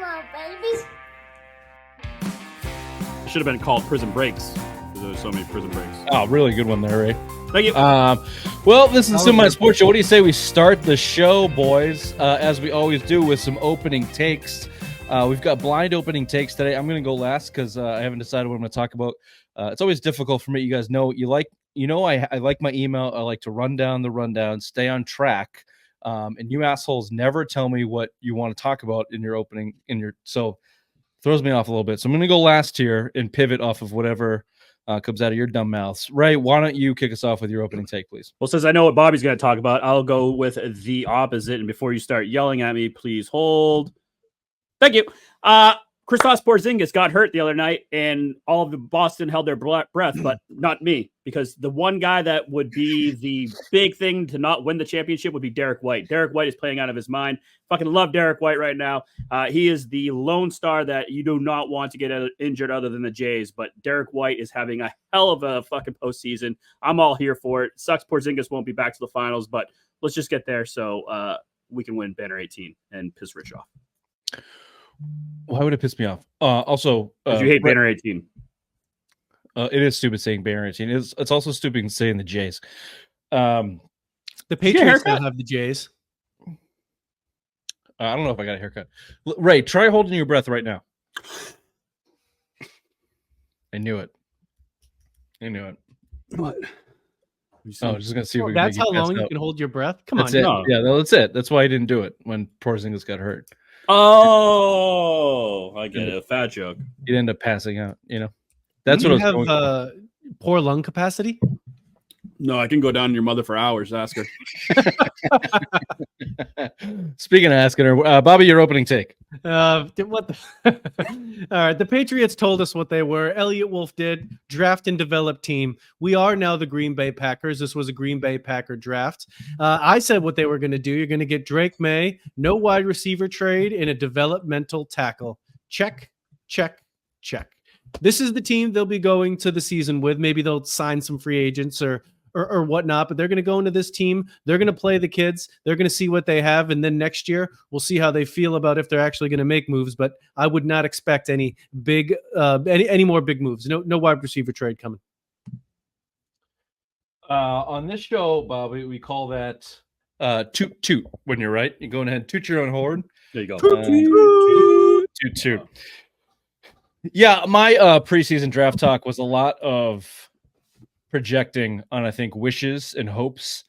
on, babies. It should have been called Prison Breaks. Because there's so many Prison Breaks. Oh, really good one there, Ray. Thank you. Well, this is Semi Sports Show. What do you say we start the show, boys, as we always do, with some opening takes? We've got blind opening takes today. I'm going to go last because I haven't decided what I'm going to talk about. It's always difficult for me. You guys know I like my email. I like to run down the rundown, stay on track. And you assholes never tell me what you want to talk about in your opening. So throws me off a little bit. So I'm going to go last here and pivot off of whatever comes out of your dumb mouths. Ray, why don't you kick us off with your opening take, please? Well, since I know what Bobby's going to talk about, I'll go with the opposite. And before you start yelling at me, please hold. Thank you. Kristaps Porzingus got hurt the other night, and all of the Boston held their breath, but not me, because the one guy that would be the big thing to not win the championship would be Derek White. Derek White is playing out of his mind. Fucking love Derek White right now. He is the lone star that you do not want to get injured other than the Jays, but Derek White is having a hell of a fucking postseason. I'm all here for it. Sucks Porzingus won't be back to the finals, but let's just get there so we can win Banner 18 and piss Rich off. Why would it piss me off? Also, because you hate Banner 18. It is stupid saying Banner 18. It's also stupid saying the Jays. The Patriots still have the Jays. I don't know if I got a haircut. Ray, try holding your breath right now. I knew it. What? I was just gonna see. If we That's can how long you can hold your breath. Come that's on, it. no. Yeah, that's it. That's why I didn't do it when Porzingus got hurt. Oh, I get it. A fat joke. He'd end up passing out. That's what I was have going for. poor lung capacity. No, I can go down to your mother for hours. Ask her. Speaking of asking her, Bobby, your opening take. All right, the Patriots told us what they were. Eliot Wolf did. Draft and develop team. We are now the Green Bay Packers. This was a Green Bay Packer draft. I said what they were going to do. You're going to get Drake May, no wide receiver trade, and a developmental tackle. Check, check, check. This is the team they'll be going to the season with. Maybe they'll sign some free agents or whatnot, but they're going to go into this team. They're going to play the kids. They're going to see what they have. And then next year, we'll see how they feel about if they're actually going to make moves. But I would not expect any big, any more big moves. No wide receiver trade coming. On this show, Bobby, we call that toot toot when you're right. You're going ahead and toot your own horn. There you go. Toot toot. Yeah, my preseason draft talk was a lot of projecting on, I think, wishes and hopes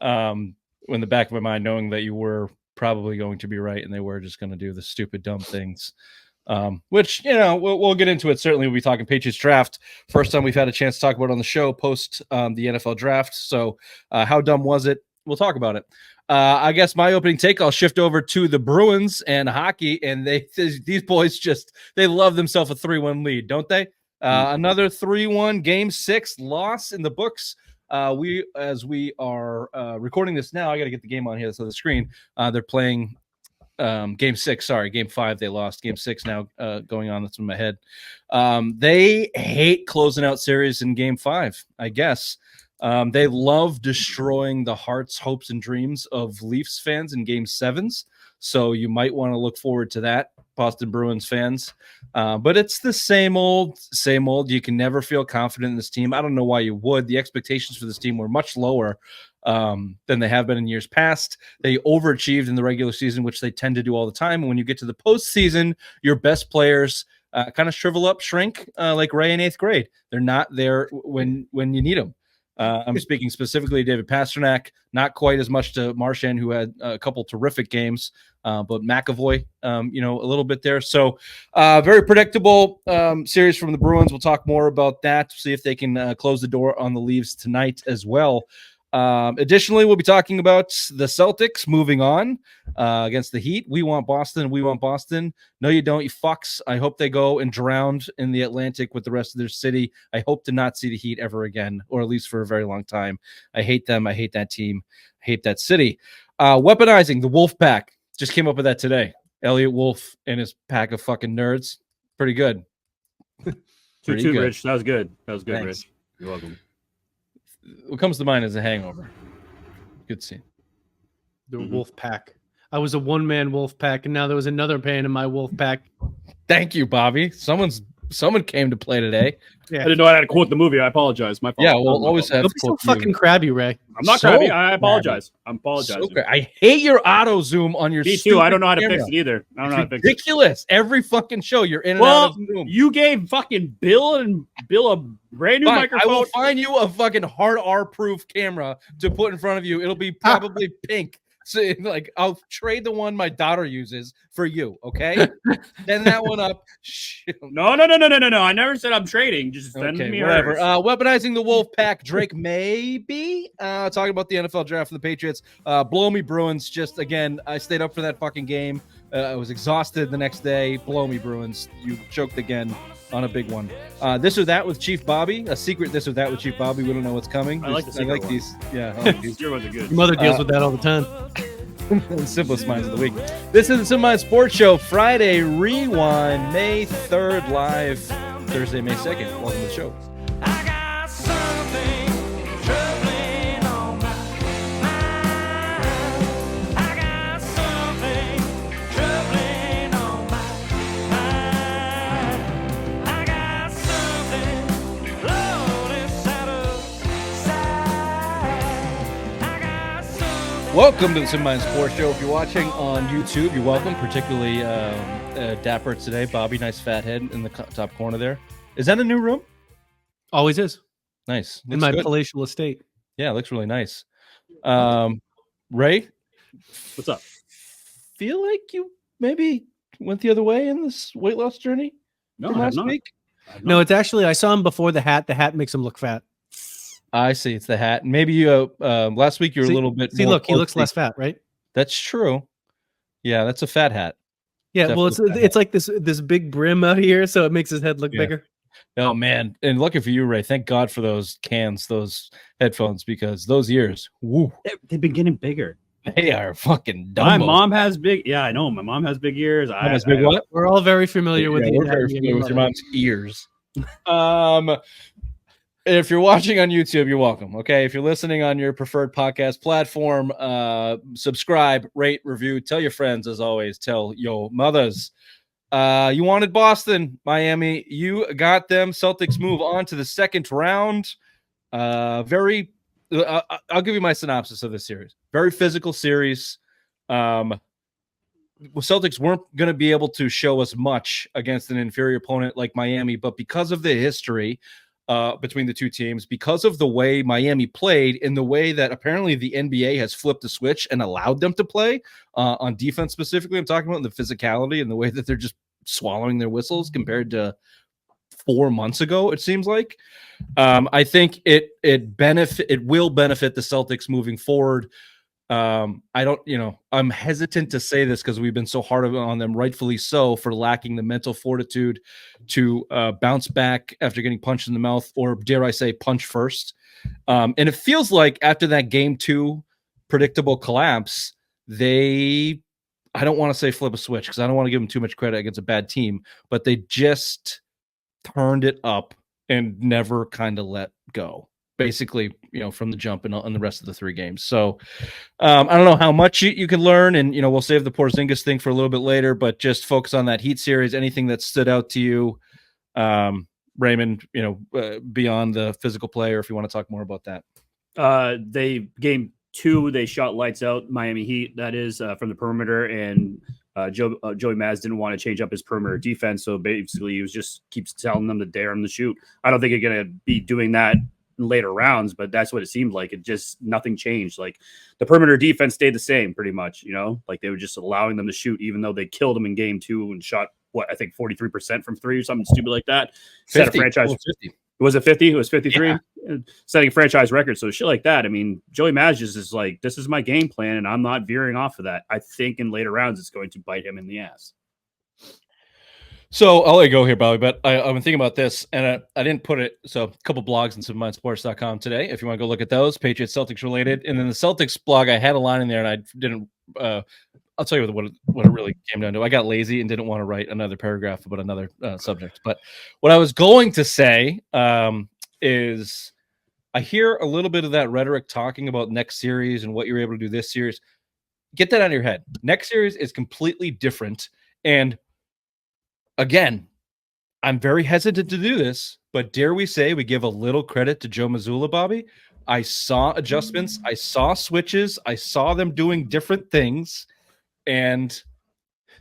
in the back of my mind, knowing that you were probably going to be right and they were just going to do the stupid, dumb things, which, we'll get into it. Certainly, we'll be talking Patriots draft. First time we've had a chance to talk about it on the show post the NFL draft. So how dumb was it? We'll talk about it. I guess my opening take, I'll shift over to the Bruins and hockey, and these boys they love themselves a 3-1 lead, don't they? Another 3-1 game 6 loss in the books. As we are recording this now, I got to get the game on here. So the screen, they're playing game 6. Sorry, game 5 they lost. Game 6 now going on. That's in my head. They hate closing out series in game 5, I guess. They love destroying the hearts, hopes, and dreams of Leafs fans in game 7s. So you might want to look forward to that, Boston Bruins fans. But it's the same old. You can never feel confident in this team. I don't know why you would. The expectations for this team were much lower than they have been in years past. They overachieved in the regular season, which they tend to do all the time. And when you get to the postseason, your best players kind of shrivel up, shrink, like Ray in 8th grade. They're not there when you need them. I'm speaking specifically to David Pastrnak, not quite as much to Marchand, who had a couple terrific games, but McAvoy, a little bit there. So very predictable series from the Bruins. We'll talk more about that, see if they can close the door on the Leafs tonight as well. Additionally, we'll be talking about the Celtics moving on against the Heat. We want Boston. No, you don't, you fucks. I hope they go and drown in the Atlantic with the rest of their city. I hope to not see the Heat ever again, or at least for a very long time. I hate them. I hate that team. I hate that city. Weaponizing the Wolf Pack. Just came up with that today. Eliot Wolf and his pack of fucking nerds. Pretty good. Pretty good. Rich. That was good. Thanks. Rich. You're welcome. What comes to mind is a hangover. Good scene. The Wolf Pack. I was a one-man wolf pack, and now there was another man in my wolf pack. Thank you, Bobby. Someone came to play today. Yeah. I didn't know I had to quote the movie. I apologize. My fault. Yeah, we'll always have Don't to be so quote the movie. fucking crabby, Ray. I'm not So crabby. I apologize. I'm apologizing. So I hate your auto zoom on your. Me too. I don't know how to camera. fix it either. I don't know how to fix it. Ridiculous. Every fucking show you're in and out of Zoom. You gave fucking Bill a brand new microphone. I will find you a fucking hard R-proof camera to put in front of you. It'll be probably pink. So like I'll trade the one my daughter uses for you, okay? Send that one up. No. I never said I'm trading. Just send me whatever. hers. Weaponizing the Wolf Pack. Drake maybe talking about the NFL draft and the Patriots. Blow me Bruins. Just again, I stayed up for that fucking game. I was exhausted the next day. Blow me Bruins. You choked again on a big one. This or that with Chief Bobby. A secret this or that with Chief Bobby. We don't know what's coming. I like these. Yeah, I like these. Your ones are good. Your mother deals with that all the time. The simplest minds of the week. This is the Simple Minds Sports Show, Friday Rewind, May 3rd, live Thursday, May 2nd. Welcome to the show. I got something troubling on my mind. I got something troubling on my mind. I got something floating side of side. I got something. Welcome to the Simple Minds Sports Show. If you're watching on YouTube, you're welcome, particularly Dapper today. Bobby, nice fat head in the top corner there. Is that a new room? Always is. Nice. In my palatial estate. Yeah, it looks really nice. Ray? What's up? Feel like you maybe went the other way in this weight loss journey No, from I have last not. week? No, it's actually, I saw him before the hat. The hat makes him look fat. I see. It's the hat. Maybe you last week you were a little bit. See, more look, he looks portly. less fat, right? That's true. Yeah, that's a fat hat. Yeah, well, Definitely it's like this big brim out here, so it makes his head look bigger. Oh man, and lucky for you, Ray. Thank God for those cans, those headphones, because those ears, woo, They've been getting bigger. they are fucking dumb. My mom has big. Yeah, I know. My mom has big ears. What? We're all very familiar with We're very familiar with your mom's ears. If you're watching on YouTube, you're welcome. Okay. If you're listening on your preferred podcast platform, subscribe, rate, review, tell your friends, as always, tell your mothers. You wanted Boston, Miami. You got them. Celtics move on to the second round. I'll give you my synopsis of this series. Very physical series. Celtics weren't going to be able to show us much against an inferior opponent like Miami, but because of the history between the two teams, because of the way Miami played, in the way that apparently the NBA has flipped the switch and allowed them to play on defense specifically, I'm talking about the physicality and the way that they're just swallowing their whistles compared to 4 months ago, it seems like. I think it will benefit the Celtics moving forward. I'm hesitant to say this because we've been so hard on them, rightfully so, for lacking the mental fortitude to bounce back after getting punched in the mouth, or dare I say, punch first. And it feels like after that game 2 predictable collapse, I don't want to say flip a switch because I don't want to give them too much credit against a bad team, but they just turned it up and never kind of let go. Basically, from the jump and on the rest of the 3 games. So I don't know how much you can learn, and we'll save the Porzingus thing for a little bit later, but just focus on that Heat series. Anything that stood out to you, Raymond, beyond the physical play, or if you want to talk more about that. Game 2, they shot lights out. Miami Heat, that is, from the perimeter, and Joey Maz didn't want to change up his perimeter defense, so basically he was just keeps telling them to dare him to shoot. I don't think you're going to be doing that later rounds, but that's what it seemed like. It just nothing changed. Like the perimeter defense stayed the same pretty much, like they were just allowing them to shoot, even though they killed them in game 2 and shot I think 43% from 3 or something stupid like that. 50. Set a franchise 50. Was it 50? It was 53. Yeah. Setting a franchise record. So shit like that. I mean, Joey Magic is like, this is my game plan and I'm not veering off of that. I think in later rounds it's going to bite him in the ass. So I'll let you go here, Bobby, but I've been thinking about this, and I didn't put it. So a couple blogs on SimpleMindSports.com today, if you want to go look at those, Patriots, Celtics related. And then the Celtics blog, I had a line in there, and I didn't. I'll tell you what it really came down to. I got lazy and didn't want to write another paragraph about another subject. But what I was going to say is I hear a little bit of that rhetoric talking about next series and what you're able to do this series. get that out of your head. Next series is completely different. And again, I'm very hesitant to do this, but dare we say we give a little credit to Joe Mazzulla, Bobby? I saw adjustments. I saw switches. I saw them doing different things. And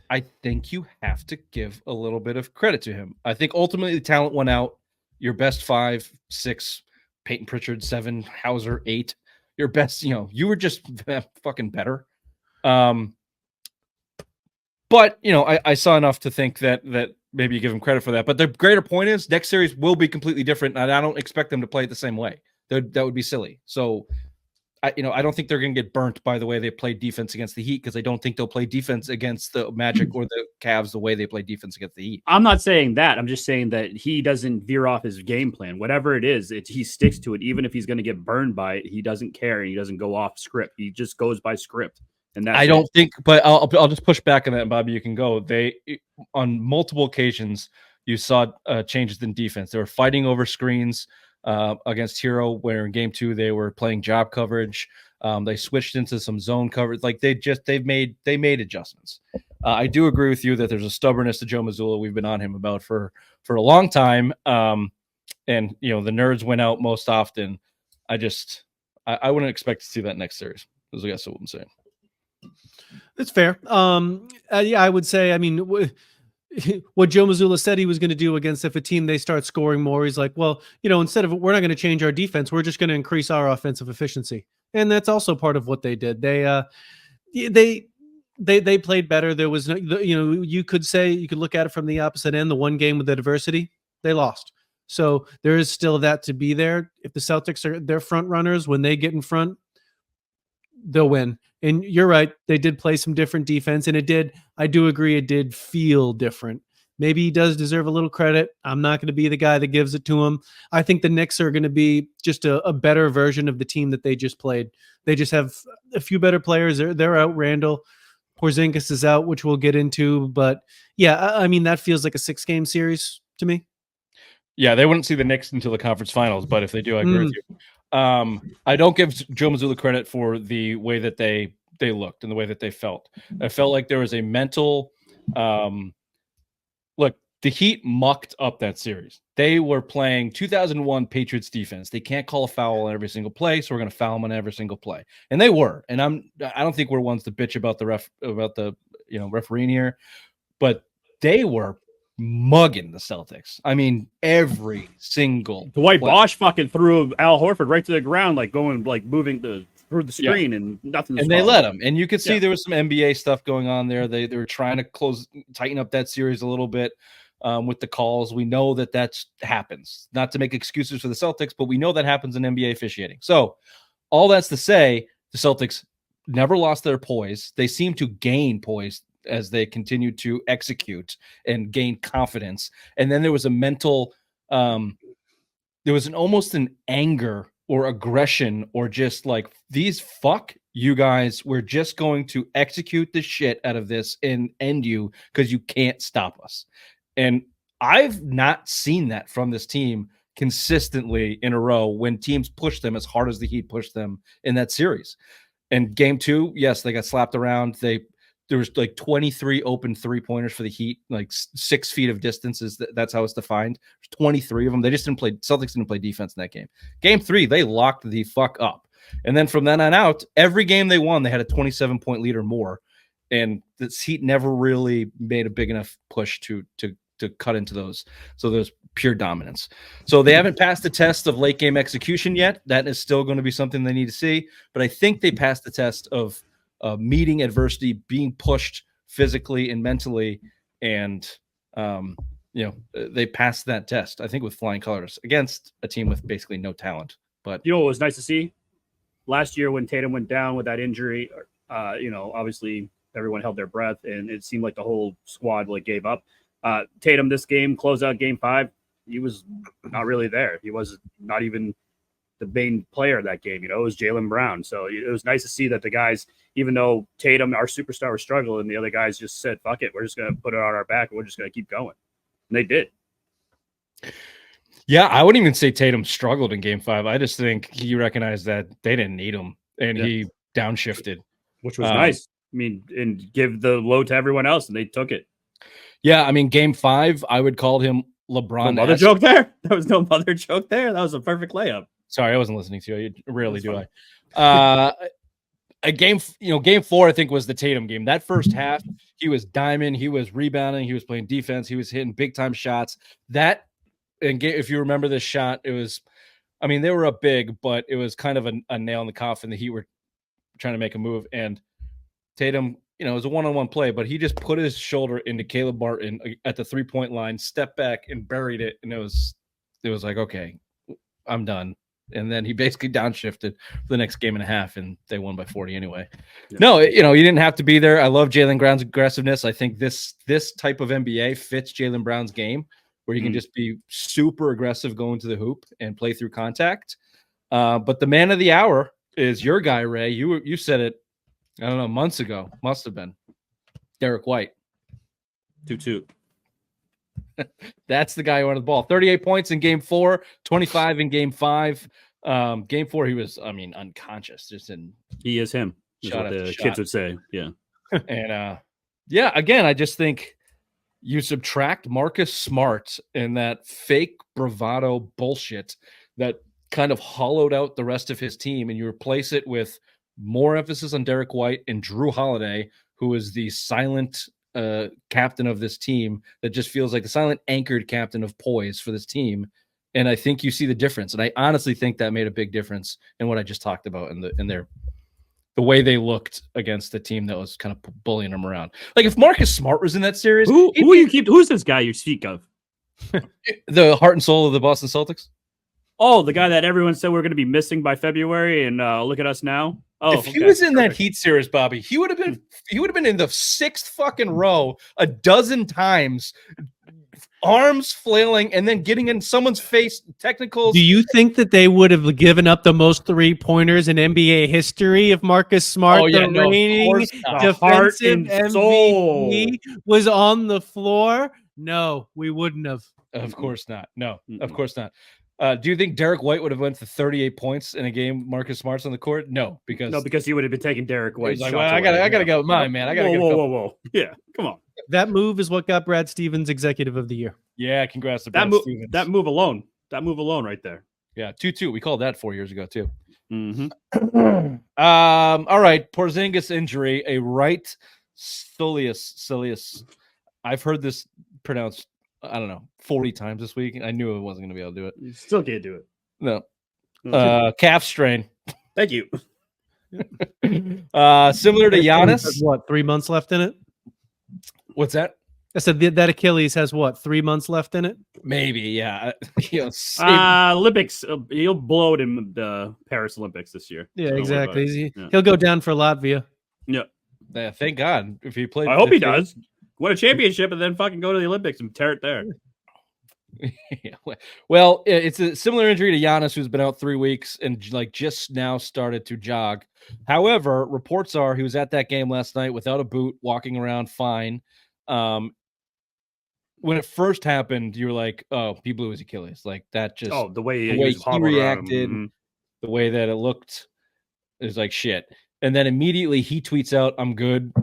I think you have to give a little bit of credit to him. I think ultimately the talent went out. Your best 5, 6, Peyton Pritchard, 7, Hauser, 8. Your best, you were just fucking better. But, I saw enough to think that maybe you give him credit for that. But the greater point is next series will be completely different. And I don't expect them to play it the same way. That would be silly. So, I don't think they're going to get burnt by the way they play defense against the Heat, because I don't think they'll play defense against the Magic or the Cavs the way they play defense against the Heat. I'm not saying that. I'm just saying that he doesn't veer off his game plan. Whatever it is, he sticks to it. Even if he's going to get burned by it, he doesn't care. He doesn't go off script. He just goes by script. And that's I don't think, but I'll just push back on that, Bobby. You can go. They, on multiple occasions, you saw changes in defense. They were fighting over screens against Hero, where in game 2 they were playing job coverage. They switched into some zone coverage. Like they made adjustments. I do agree with you that there's a stubbornness to Joe Mazzulla. We've been on him about for a long time. And the nerds went out most often. I wouldn't expect to see that next series. I guess what I'm saying. That's fair. Yeah, I would say, I mean, what Joe Mazzulla said he was going to do against if a team they start scoring more, he's like, well, instead of, we're not going to change our defense, we're just going to increase our offensive efficiency. And that's also part of what they did. They played better. There was no, you could look at it from the opposite end. The one game with the adversity, they lost. So there is still that to be there. If the Celtics are their front runners, when they get in front, they'll win. And you're right. They did play some different defense, and I do agree, it did feel different. Maybe he does deserve a little credit. I'm not going to be the guy that gives it to him. I think the Knicks are going to be just a better version of the team that they just played. They just have a few better players. They're out. Randall, Porzingus is out, which we'll get into. But yeah, I mean, that feels like a 6-game series to me. Yeah, they wouldn't see the Knicks until the conference finals, but if they do, I agree with you. I don't give Joe Mazzulla credit for the way that they looked and the way that they felt. I felt like there was a mental look, the Heat mucked up that series. They were playing 2001 Patriots defense. They can't call a foul on every single play, so we're going to foul them on every single play. And they were. And I don't think we're ones to bitch about the refereeing here, but they were mugging the Celtics. I mean, every single Dwight play. Bosch fucking threw Al Horford right to the ground, moving through the screen, and nothing. And they let him. And you could see there was some NBA stuff going on there. They were trying to tighten up that series a little bit with the calls. We know that happens. Not to make excuses for the Celtics, but we know that happens in NBA officiating. So all that's to say, the Celtics never lost their poise. They seem to gain poise as they continue to execute and gain confidence. And then there was a mental, there was almost an anger or aggression, or just like, fuck you guys, we're just going to execute the shit out of this and end you because you can't stop us. And I've not seen that from this team consistently in a row when teams push them as hard as the Heat pushed them in that series. And game 2, yes, they got slapped around. There was like 23 open 3-pointers for the Heat, like 6 feet of distances. That's how it's defined. There's 23 of them. Celtics didn't play defense in that game. Game 3, they locked the fuck up. And then from then on out, every game they won, they had a 27-point lead or more. And the Heat never really made a big enough push to cut into those. So there's pure dominance. So they haven't passed the test of late game execution yet. That is still going to be something they need to see. But I think they passed the test of meeting adversity, being pushed physically and mentally, and they passed that test, I think, with flying colors against a team with basically no talent. But what was nice to see last year when Tatum went down with that injury, obviously everyone held their breath, and it seemed like the whole squad gave up. Tatum this game, closed out game 5, he was not really there. He was not even the main player of that game. It was Jaylen Brown. So it was nice to see that the guys, even though Tatum, our superstar, was struggling, the other guys just said, fuck it, we're just going to put it on our back, and we're just going to keep going. And they did. Yeah, I wouldn't even say Tatum struggled in game 5. I just think he recognized that they didn't need him, and he downshifted. Which was nice. mean, and give the load to everyone else, and they took it. Yeah, I mean, Game 5, I would call him No LeBron. mother joke there. There was no mother joke there. That was a perfect layup. Sorry, I wasn't listening to you. Rarely do That's I. A game, Game 4, I think, was the Tatum game. That first half, he was diamond, he was rebounding, he was playing defense, he was hitting big time shots. If you remember this shot, it was, I mean, they were up big, but it was kind of a nail in the coffin. The Heat were trying to make a move, and Tatum, it was a one-on-one play, but he just put his shoulder into Caleb Martin at the 3-point line, stepped back and buried it, and it was like, okay, I'm done. And then he basically downshifted for the next game and a half, and they won by 40 anyway. Yeah. No, you didn't have to be there. I love Jaylen Brown's aggressiveness. I think this type of NBA fits Jaylen Brown's game, where he can just be super aggressive going to the hoop and play through contact. But the man of the hour is your guy, Ray. You said it, I don't know, months ago. Must have been Derek White. 2-2. That's the guy who wanted the ball. 38 points in Game 4, 25 in Game 5. Game 4, he was, unconscious. He is him. Is what the kids would say. Yeah. And again, I just think you subtract Marcus Smart and that fake bravado bullshit that kind of hollowed out the rest of his team, and you replace it with more emphasis on Derek White and Drew Holiday, who is the silent captain of this team that just feels like the silent anchored captain of poise for this team. And I think you see the difference. And I honestly think that made a big difference in what I just talked about in the way they looked against the team that was kind of bullying them around. Like if Marcus Smart was in that series, who's this guy you speak of? The heart and soul of the Boston Celtics. Oh, the guy that everyone said we're going to be missing by February, and look at us now. Oh, if he was in that Heat series, Bobby, he would have been in the 6th fucking row a dozen times, arms flailing, and then getting in someone's face. Technicals. Do you think that they would have given up the most 3-pointers in NBA history if Marcus Smart, reigning defensive MVP, was on the floor? No, we wouldn't have. Of course not. No, of course not. Do you think Derek White would have went for 38 points in a game Marcus Smart's on the court? No, because he would have been taking Derek White's like, well, I gotta go with mine, man. I gotta whoa. Yeah, come on. That move is what got Brad Stevens Executive of the Year. Yeah, congrats to Brad Stevens. That move alone right there. Yeah, 2-2. We called that 4 years ago too. Mm-hmm. All right, Porzingus injury, a right soleus. I've heard this pronounced, I don't know, 40 times this week. I knew I wasn't going to be able to do it. You still can't do it. No. Calf strain. Thank you. Similar to Giannis. What, 3 months left in it? What's that? I said that Achilles has what, 3 months left in it? Maybe, yeah. Olympics. He'll blow it in the Paris Olympics this year. Yeah, exactly. He'll go down for Latvia. Yeah. Thank God. If he played, I hope he does. Win a championship and then fucking go to the Olympics and tear it there. Well, it's a similar injury to Giannis, who's been out 3 weeks and just now started to jog. However, reports are he was at that game last night without a boot, walking around fine. When it first happened, you were like, "Oh, he blew his Achilles." Like that, just the way he reacted, the way that it looked, is like shit. And then immediately he tweets out, "I'm good.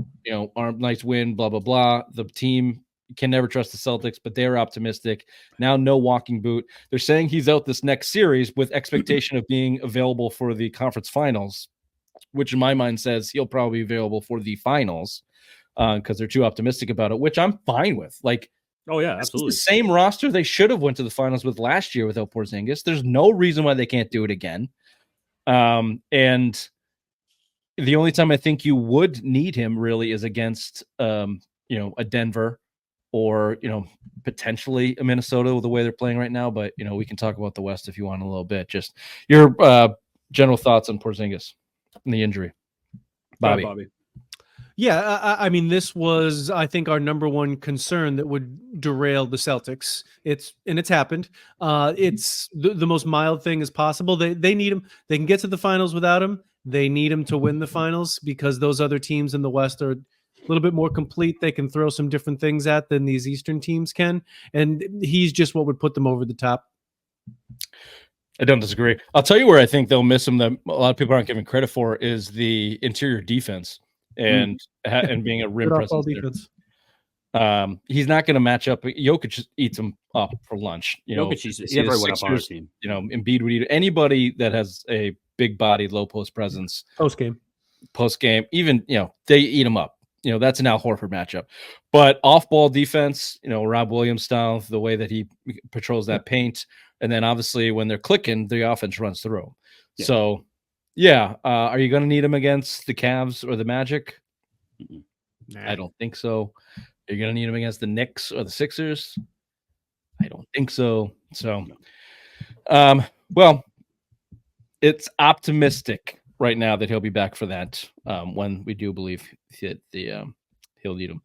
Nice win, blah, blah, blah." The team can never trust the Celtics, but they're optimistic. Now, no walking boot. They're saying he's out this next series with expectation of being available for the conference finals, which in my mind says he'll probably be available for the finals because they're too optimistic about it, which I'm fine with. Like, oh, yeah, absolutely. It's the same roster they should have went to the finals with last year without Porzingis. There's no reason why they can't do it again. And the only time I think you would need him really is against, a Denver or, potentially a Minnesota with the way they're playing right now. But, we can talk about the West if you want a little bit. Just your general thoughts on Porzingis and the injury. Bobby. Yeah, I mean, this was, I think, our number one concern that would derail the Celtics. It's happened. It's the most mild thing as possible. They need him. They can get to the finals without him. They need him to win the finals because those other teams in the West are a little bit more complete. They can throw some different things at than these Eastern teams can. And he's just what would put them over the top. I don't disagree. I'll tell you where I think they'll miss him that a lot of people aren't giving credit for is the interior defense. and and being a rim Good off-ball presence there. defense. He's not going to match up. Jokic just eats him up for lunch. Jokic is see the everyone up on our Sixers, team. Embiid would eat anybody that has a big-bodied, low-post presence. Post game. Even they eat him up. That's an Al Horford matchup. But off-ball defense, Rob Williams style, the way that he patrols that paint, and then obviously when they're clicking, the offense runs through. Yeah. So, are you going to need him against the Cavs or the Magic? Nah. I don't think so. Are you going to need him against the Knicks or the Sixers? I don't think so. So, well, it's optimistic right now that he'll be back for that when we do believe that he'll need him.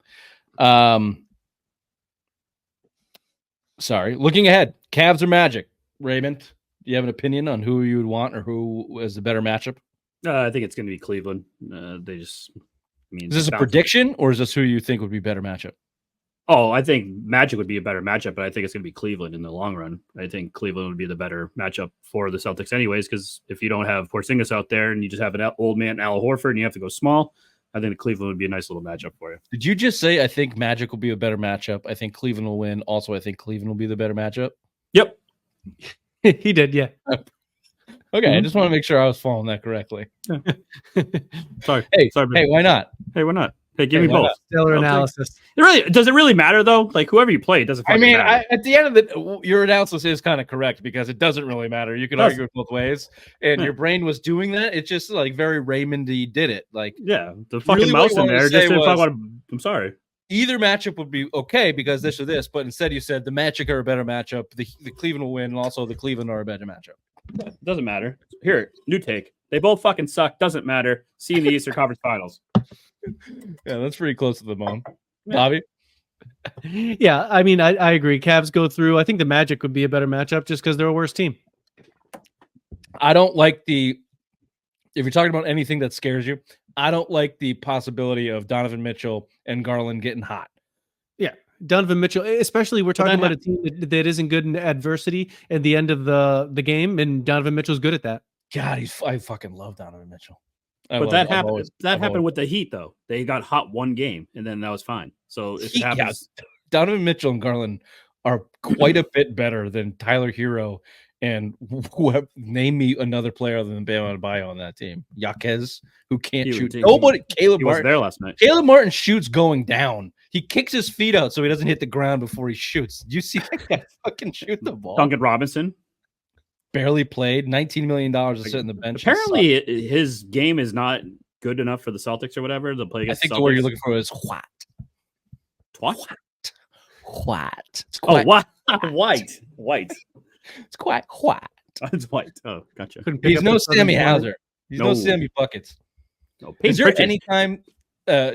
Sorry. Looking ahead, Cavs or Magic? Raymond, do you have an opinion on who you would want or who is the better matchup? I think it's going to be Cleveland. Is this a prediction or is this who you think would be better matchup? Oh, I think Magic would be a better matchup, but I think it's going to be Cleveland in the long run. I think Cleveland would be the better matchup for the Celtics anyways, because if you don't have Porzingus out there and you just have an old man Al Horford and you have to go small, I think Cleveland would be a nice little matchup for you. Did you just say I think Magic will be a better matchup? I think Cleveland will win. Also, I think Cleveland will be the better matchup. Yep. He did, yeah. Okay, I just want to make sure I was following that correctly. Sorry. Hey, Sorry. why not? Hey, why not? Hey, give me why both. not? Stellar I'll take- analysis. Does it really matter though? Like whoever you play, it doesn't. I fucking mean, matter. at the end of your analysis is kind of correct because it doesn't really matter. You can argue it both ways, and Yeah. your brain was doing that. It's just like very Raymondy did it. Like Yeah, the fucking Really what mouse you in wanted to there say just didn't fuck was- about. I'm sorry. either matchup would be okay because this or this, but instead you said the Magic are a better matchup. The Cleveland will win, and also the Cleveland are a better matchup. It doesn't matter. Here, new take. They both fucking suck. Doesn't matter. See you in the Eastern Conference Finals. Yeah, that's pretty close to the bone. Yeah. Bobby, Yeah, I mean, I agree. Cavs go through. I think the Magic would be a better matchup just because they're a worse team. I don't like if you're talking about anything that scares you, I don't like the possibility of Donovan Mitchell and Garland getting hot. Donovan Mitchell, especially we're talking that about a team that isn't good in adversity at the end of the game, and Donovan Mitchell's good at that. God, I fucking love Donovan Mitchell. But that happened. That happened with the Heat, though. They got hot one game, and then that was fine. So if it happens, Donovan Mitchell and Garland are quite a bit better than Tyler Hero and name me another player other than Bam Adebayo on that team. Yaquez, who can't He shoot. was- Nobody. Caleb he was Martin. there last night. Caleb Martin shoots going down. He kicks his feet out so he doesn't hit the ground before he shoots. Did you see that guy fucking shoot the ball? Duncan Robinson. Barely played. $19 million to sit on the bench. Apparently, his game is not good enough for the Celtics or whatever. To play I against think the the word you're Celtics. looking for is what? What? What? It's Oh, quite, what? White. it's quite what? It's white. Oh, gotcha. Couldn't pick He's up no the Southern Sammy Hornets. Hauser. He's no No. Sammy Buckets. No, Is there Pritchard. any time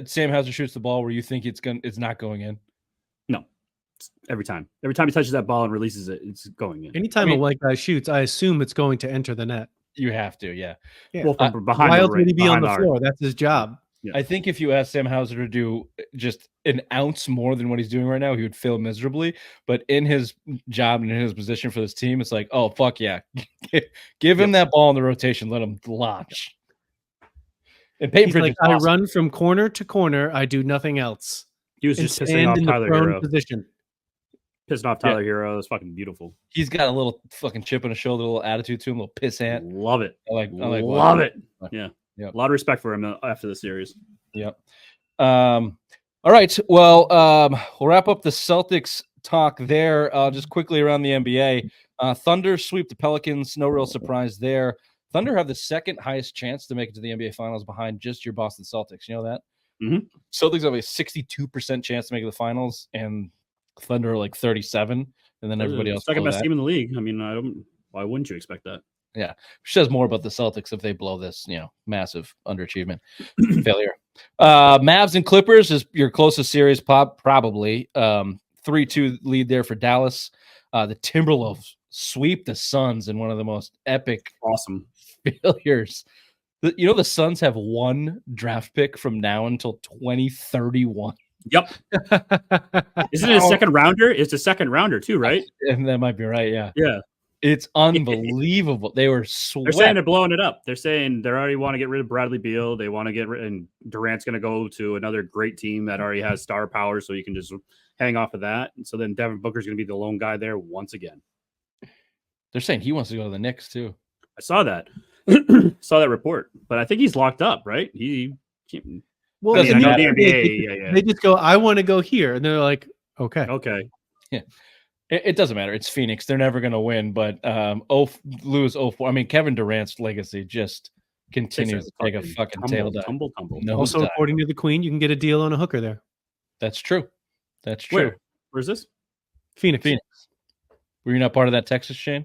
Sam Hauser shoots the ball where you think it's not going in? Every time he touches that ball and releases it, it's going in. Anytime I mean- a white guy shoots, I assume it's going to enter the net. You have to, yeah. Yeah. Well, from behind. Why the else would he be on behind the arc. floor? That's his job. I think if you ask Sam Hauser to do just an ounce more than what he's doing right now, he would fail miserably. But in his job and in his position for this team, it's like, oh, fuck yeah. Give him that ball in the rotation. Let him launch. And Peyton He's Pritchard's like, I awesome. run from corner to corner. I do nothing else. He was And just pissing stand off in the Tyler prone Hero. position. Pissing off Tyler Hero. It was fucking beautiful. He's got a little fucking chip on his shoulder, a little attitude to him, a little pissant. Love it. I like Love it. Yeah. Yep. A lot of respect for him after the series. Yep. All right. Well, we'll wrap up the Celtics talk there. Just quickly around the NBA. Thunder sweep the Pelicans. No real surprise there. Thunder have the second highest chance to make it to the NBA Finals behind just your Boston Celtics. You know that? Mhm. Celtics have a 62% chance to make it to the finals, and Thunder are like 37, and then everybody else. Second below best that. team in the league. I mean, why wouldn't you expect that? Which says more about the Celtics if they blow this, massive underachievement failure. Mavs and Clippers is your closest series, probably. 3-2 lead there for Dallas. The Timberwolves sweep the Suns in one of the most epic Awesome. failures. The Suns have one draft pick from now until 2031. Yep. Isn't it a second rounder? It's a second rounder too, right? And that might be right, yeah. Yeah. It's unbelievable. They were They're saying swept. they're blowing it up. They're saying they already want to get rid of Bradley Beal. They want to get rid, and Durant's going to go to another great team that already has star power, so you can just hang off of that. And so then Devin Booker's going to be the lone guy there once again. They're saying he wants to go to the Knicks too. I saw that. Saw that report, but I think he's locked up, right? He can't. Well, Doesn't in the matter. NBA, they just go, I want to go here. And they're like, okay. Okay. It doesn't matter. It's Phoenix. They're never going to win, but lose 0-4. I mean, Kevin Durant's legacy just continues to take a fucking tail dive. Tumble. No, Also, according to the Queen, you can get a deal on a hooker there. that's true. That's true. Where's this? Phoenix. Were you not part of that Texas, Shane?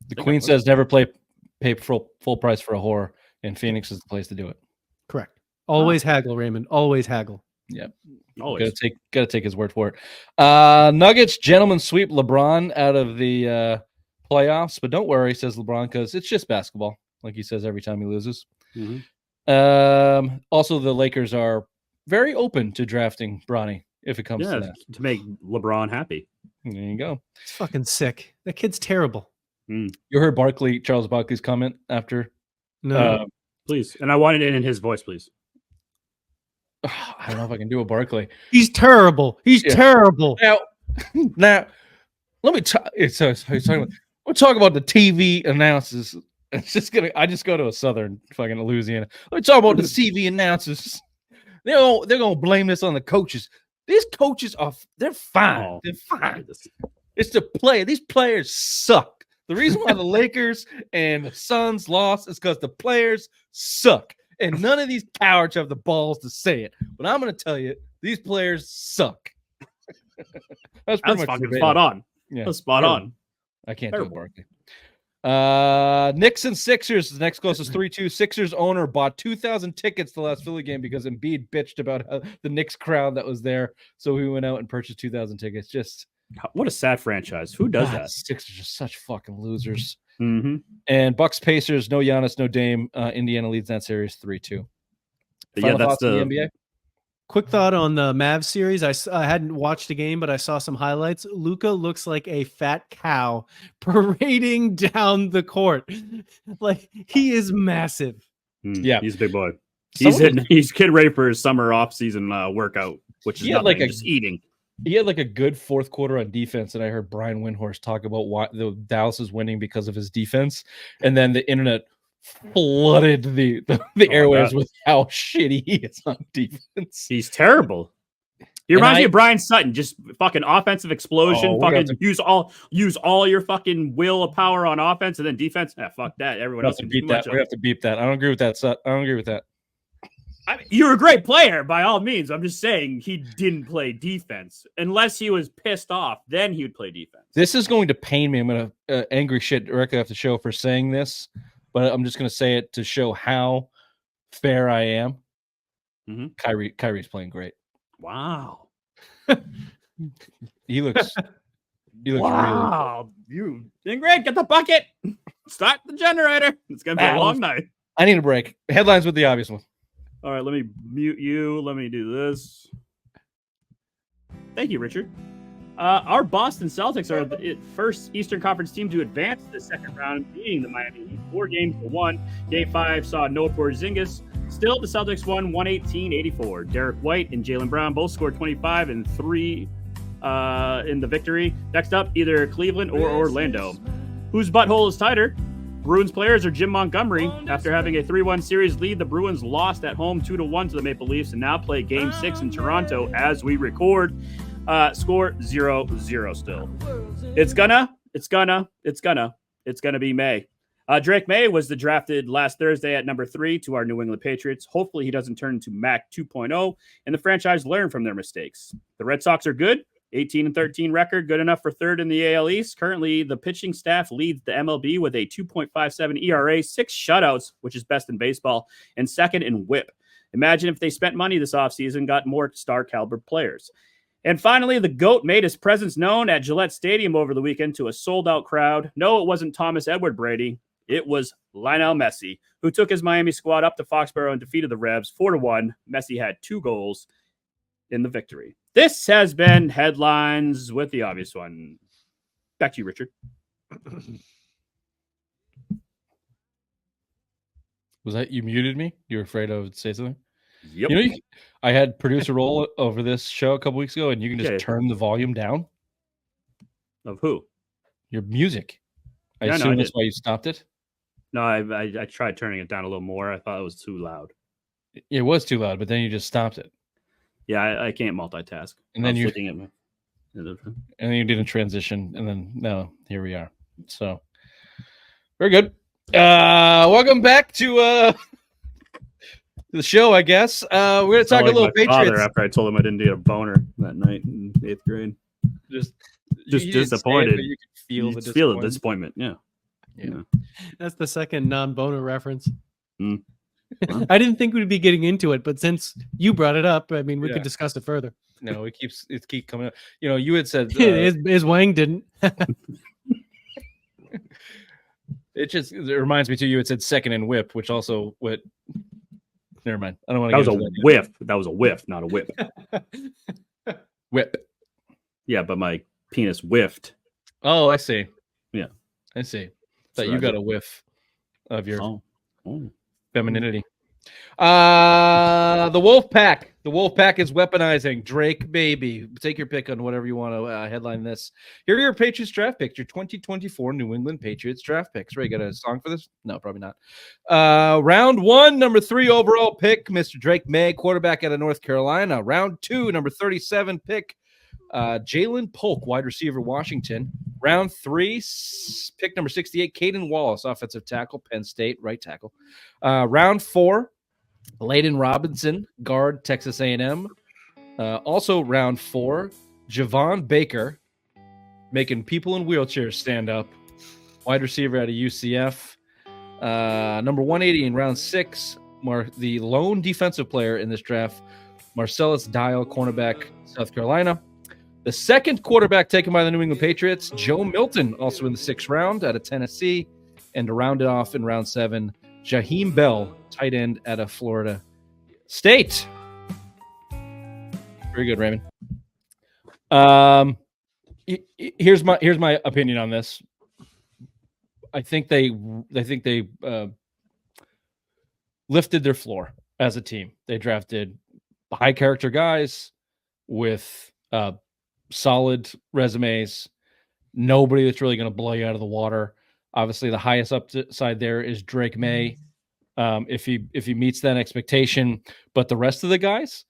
The I Queen was. says never pay full price for a whore, and Phoenix is the place to do it. Correct. Always haggle, Raymond. Always haggle. Yep. Always. Gotta take his word for it. Nuggets gentlemen sweep LeBron out of the playoffs, but don't worry, says LeBron, because it's just basketball, like he says every time he loses. Mhm. Also, the Lakers are very open to drafting Bronny if it comes to that. to make LeBron happy. There you go. It's fucking sick. That kid's terrible. You heard Charles Barkley's comment after? No. Please. And I want it in his voice, please. I don't know if I can do a Barkley. He's terrible. He's terrible. Now, let me talk. We'll talk about the TV announcers. I just go to a southern fucking Louisiana. Let me talk about the TV announcers. They're gonna blame this on the coaches. These coaches they're fine. Oh, They're fine. It's the player. These players suck. The reason why the Lakers and the Suns lost is because the players suck. And none of these cowards have the balls to say it. But I'm going to tell you, these players suck. That's That's fucking spot on. Yeah. That's spot on. I can't Terrible. do it, Barkley. Knicks and Sixers, the next closest 3-2. Sixers owner bought 2,000 tickets to the last Philly game because Embiid bitched about the Knicks crowd that was there. So he went out and purchased 2,000 tickets. Just What a sad franchise. Who does that? Sixers are such fucking losers. Mm-hmm. And Bucks Pacers, no Giannis, no Dame. Indiana leads that series 3-2. Yeah, that's the the NBA. Quick thought on the Mavs series. I hadn't watched the game, but I saw some highlights. Luka looks like a fat cow parading down the court. Like, he is massive. Yeah. He's a big boy. Someone- He's getting ready for his summer off-season workout, which is He had nothing, like just eating. He had like a good fourth quarter on defense, and I heard Brian Windhorst talk about why the Dallas is winning because of his defense, and then the internet flooded the airwaves with how shitty he is on defense. He's terrible. He reminds me of Brian Sutton, just fucking offensive explosion. Oh, Fucking use all your fucking will of power on offense, and then defense. Fuck that. Everyone else We can do much of have to beep that. I don't agree with that. I don't agree with that. I mean, you're a great player by all means. I'm just saying he didn't play defense unless he was pissed off. Then he would play defense. This is going to pain me. I'm going to angry shit directly off the show for saying this, but I'm just going to say it to show how fair I am. Mm-hmm. Kyrie's playing great. Wow. He looks wow. You doing great. Get the bucket. Start the generator. It's going to be a long night. I need a break. Headlines with the obvious one. All right, let me mute you. Let me do this. Thank you, Richard. Our Boston Celtics are the first Eastern Conference team to advance to the second round, beating the Miami Heat 4-1. Game 5 saw no Porzingus. Still, the Celtics won 118-84. Derek White and Jaylen Brown both scored 25 and 3 in the victory. Next up, either Cleveland or Orlando. Whose butthole is tighter? Bruins players or Jim Montgomery. After having a 3-1 series lead, the Bruins lost at home 2-1 to the Maple Leafs and now play Game 6 in Toronto as we record. Score 0-0 still. It's gonna be May. Drake May was drafted last Thursday at number 3 to our New England Patriots. Hopefully he doesn't turn into Mac 2.0 and the franchise learn from their mistakes. The Red Sox are good. 18-13 record, good enough for third in the AL East. Currently, the pitching staff leads the MLB with a 2.57 ERA, 6 shutouts, which is best in baseball, and second in WHIP. Imagine if they spent money this offseason, got more star caliber players. And finally, the GOAT made his presence known at Gillette Stadium over the weekend to a sold-out crowd. No, it wasn't Thomas Edward Brady. It was Lionel Messi, who took his Miami squad up to Foxborough and defeated the Revs 4-1. Messi had 2 goals in the victory. This has been Headlines with the Obvious One. Back to you, Richard. Was that you muted me? You were afraid I would say something? Yep. You know, I had producer role over this show a couple weeks ago, and you can just Yeah. turn the volume down. Of who? Your music. I Yeah, no, assume I that's did. why you stopped it. No, I tried turning it down a little more. I thought it was too loud. It was too loud, but then you just stopped it, Yeah, I can't multitask. and I then was you looking at my. and then you did a transition, and then now here we are. So very good. Welcome back to the show. I guess we're gonna talk a little my father Patriots. after I told him I didn't get a boner that night in 8th grade. Just Just you didn't say it, disappointed. but you could feel You the just feel the disappointment. disappointment. Yeah. Yeah. That's the second non-boner reference. Mm. Well. I didn't think we'd be getting into it, but since you brought it up, I mean, we Yeah. could discuss it further. No, it keeps coming up. You know, you had said His Wang didn't. it reminds me too. You had said second and whip, which also what. Never mind. I don't want to. That was a whiff. That was a whiff, not a whip. whip. Yeah, but my penis whiffed. Oh, I see. Yeah. I see. So That you I got did- a whiff of your Oh. femininity. The Wolf Pack. The Wolf Pack is weaponizing Drake baby. Take your pick on whatever you want to headline this. Here are your Patriots draft picks. Your 2024 New England Patriots draft picks. Ray, got a song for this? No, probably not. Round 1, number 3 overall pick, Mr. Drake May, quarterback out of North Carolina. Round 2, number 37 pick, Jalen Polk, wide receiver, Washington. Round 3, pick number 68, Caden Wallace, offensive tackle, Penn State, right tackle. Round 4, Layden Robinson, guard, Texas A&M. Also round 4, Javon Baker, making people in wheelchairs stand up, wide receiver out of UCF. Number 180 in round 6, the lone defensive player in this draft, Marcellus Dial, cornerback, South Carolina. The second quarterback taken by the New England Patriots, Joe Milton, also in the 6th round out of Tennessee. And to round it off in round 7, Jaheim Bell, tight end out of Florida State. Very good, Raymond. Here's my opinion on this. I think they lifted their floor as a team. They drafted high character guys with solid resumes. Nobody that's really going to blow you out of the water. Obviously, the highest upside there is Drake May, if he meets that expectation. But the rest of the guys,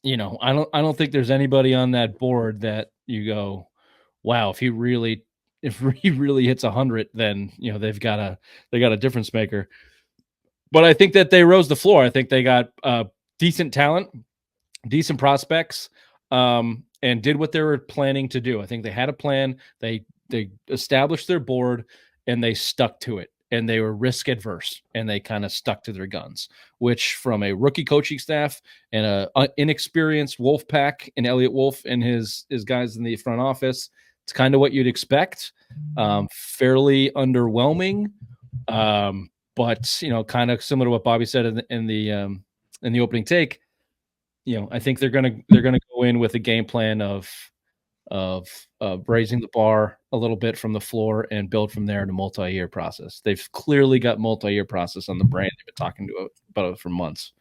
you know, I don't think there's anybody on that board that you go, wow, if he really hits 100, then you know they got a difference maker. But I think that they rose the floor. I think they got decent talent, decent prospects, and did what they were planning to do. I think they had a plan. They established their board and they stuck to it, and they were risk adverse and they kind of stuck to their guns, which from a rookie coaching staff and a inexperienced Wolf Pack and Eliot Wolf and his guys in the front office, it's kind of what you'd expect. Fairly underwhelming, but you know, kind of similar to what Bobby said in the opening take. You know, I think they're gonna go in with a game plan of raising the bar a little bit from the floor and build from there in a multi-year process. They've clearly got multi-year process on the brain. They've been talking about it for months.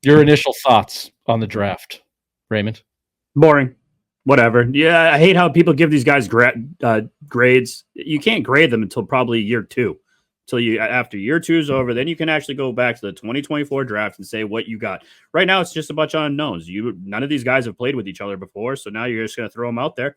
Your initial thoughts on the draft, Raymond? Boring. Whatever. Yeah, I hate how people give these guys grades. You can't grade them until probably year 2. After year 2 is over, then you can actually go back to the 2024 draft and say what you got. Right now, it's just a bunch of unknowns. None of these guys have played with each other before, so now you're just going to throw them out there.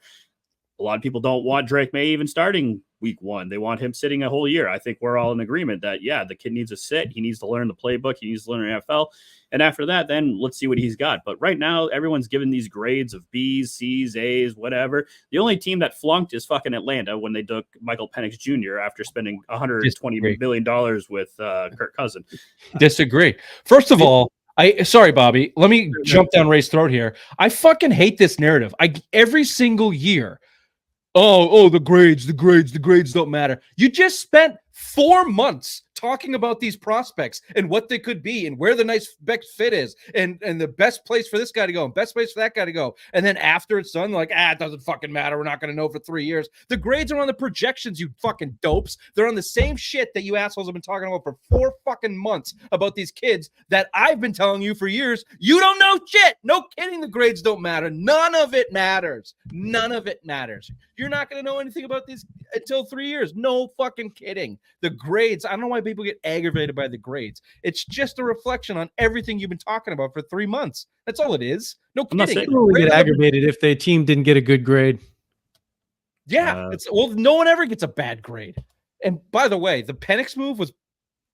A lot of people don't want Drake May even starting week 1. They want him sitting a whole year. I think we're all in agreement that, yeah, the kid needs to sit. He needs to learn the playbook. He needs to learn NFL. And after that, then let's see what he's got. But right now, everyone's given these grades of B's, C's, A's, whatever. The only team that flunked is fucking Atlanta when they took Michael Penix Jr. after spending $120 million with Kirk Cousins. Disagree. First of all, sorry, Bobby. Let me jump down Ray's throat here. I fucking hate this narrative. Every single year. Oh, the grades don't matter. You just spent 4 months talking about these prospects and what they could be and where the best fit is and the best place for this guy to go and best place for that guy to go. And then after it's done, like, it doesn't fucking matter. We're not going to know for 3 years. The grades are on the projections, you fucking dopes. They're on the same shit that you assholes have been talking about for 4 fucking months about these kids that I've been telling you for years. You don't know shit. No kidding. The grades don't matter. None of it matters. None of it matters. You're not going to know anything about these until 3 years. No fucking kidding. The grades, I don't know why people get aggravated by the grades. It's just a reflection on everything you've been talking about for 3 months. That's all it is. No I'm not kidding. saying- People would get aggravated if their team didn't get a good grade. Yeah. No one ever gets a bad grade. And by the way, the Penix move was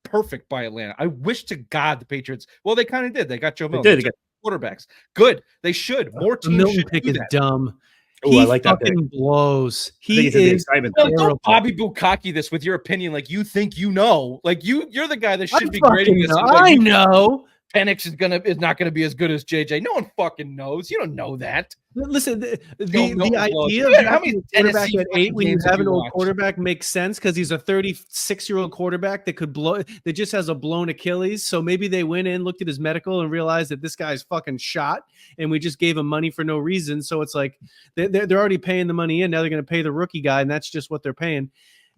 perfect by Atlanta. I wish to God the Patriots, well, they kind of did. They got Joe Milton. They got Quarterbacks. Good. They should. More The teams Milton should pick do is that. dumb. Ooh, He I like that pick. fucking blows. I think He it's in the is excitement. No, terrible. don't Bobby Bukkake this with your opinion like you think you know. Like you're the guy that should I be grading fucking this. know. Like, I know. Penix is not gonna be as good as JJ. No one fucking knows. You don't know that. Listen, the Milton blows. idea of Yeah, how many drafting a quarterback Tennessee at 8 fucking when you games have have an you old watched? quarterback makes sense because he's a 36-year-old quarterback that could blow, that just has a blown Achilles. So maybe they went in, looked at his medical, and realized that this guy's fucking shot, and we just gave him money for no reason. So it's like they're already paying the money in. Now they're going to pay the rookie guy, and that's just what they're paying.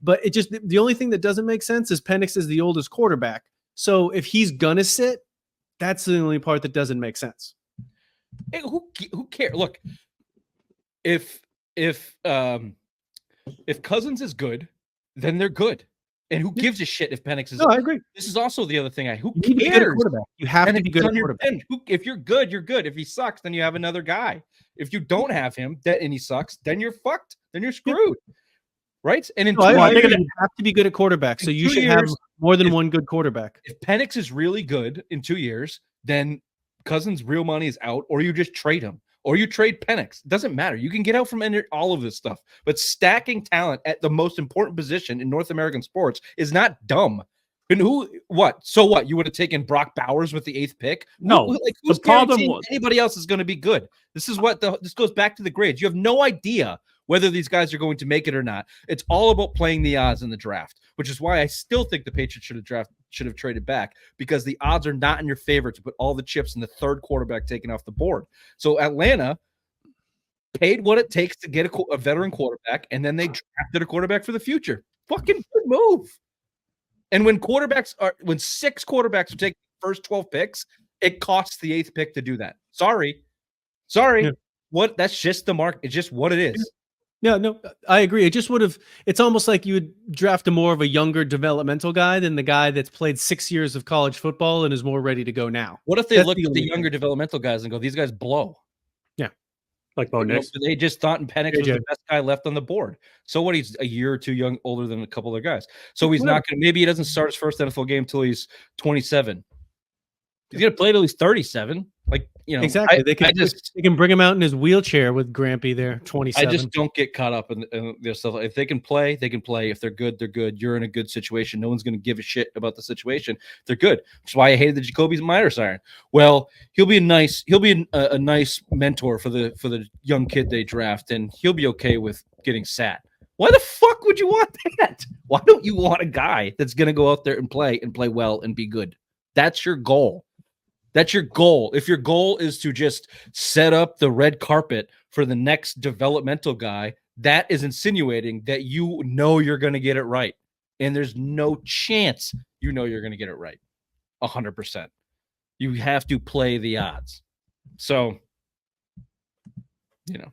But it just, the only thing that doesn't make sense is Penix is the oldest quarterback. So if he's gonna sit, that's the only part that doesn't make sense. Hey, who cares? Look, if Cousins is good, then they're good. And who gives a shit if Penix is? No, I agree. This is also the other thing. Who You need to be good at cares? quarterback. You have And to if be he's good at on your quarterback. bench, if you're good, you're good. If he sucks, then you have another guy. If you don't have him, and he sucks, then you're fucked. Then you're screwed. Right? And in No, I 2 agree. years, You have to be good at quarterback. So in you 2 should have years, more than if- one good quarterback. if Penix is really good in 2 years, then Cousins' real money is out, or you just trade him, or you trade Penix. It doesn't matter. You can get out from all of this stuff. But stacking talent at the most important position in North American sports is not dumb. And So what? You would have taken Brock Bowers with the 8th pick? No. Who's The problem guaranteeing was- anybody else is going to be good? This is what this goes back to the grades. You have no idea whether these guys are going to make it or not. It's all about playing the odds in the draft, which is why I still think the Patriots should have traded back, because the odds are not in your favor to put all the chips in the third quarterback taken off the board. So Atlanta paid what it takes to get a veteran quarterback, and then they drafted a quarterback for the future. Fucking good move. And when 6 quarterbacks are taking the first 12 picks, it costs the 8th pick to do that. Sorry. Yeah. What? That's just the mark. It's just what it is. Yeah, no, I agree. It just would have, it's almost like you would draft a more of a younger developmental guy than the guy that's played 6 years of college football and is more ready to go now. What if they That's looked the at the only younger developmental guys and go, these guys blow? Like Bo Nix. They just thought Penix was JJ. the best guy left on the board. So what? He's a year or two older than a couple of guys. So he's Whatever. not going to, maybe he doesn't start his first NFL game until he's 27. He's going to play till he's 37. Like, Exactly. They I can bring him out in his wheelchair with Grampy there, 27. I just don't get caught up in their stuff. If they can play, they can play. If they're good, they're good. You're in a good situation. No one's going to give a shit about the situation. They're good. Which is why I hated the Jacoby Myers siren. Well, he'll be a nice mentor for the young kid they draft, and he'll be okay with getting sat. Why the fuck would you want that? Why don't you want a guy that's going to go out there and play well and be good? That's your goal. That's your goal. If your goal is to just set up the red carpet for the next developmental guy, that is insinuating that you know you're going to get it right. And there's no chance you know you're going to get it right. 100%. You have to play the odds. So,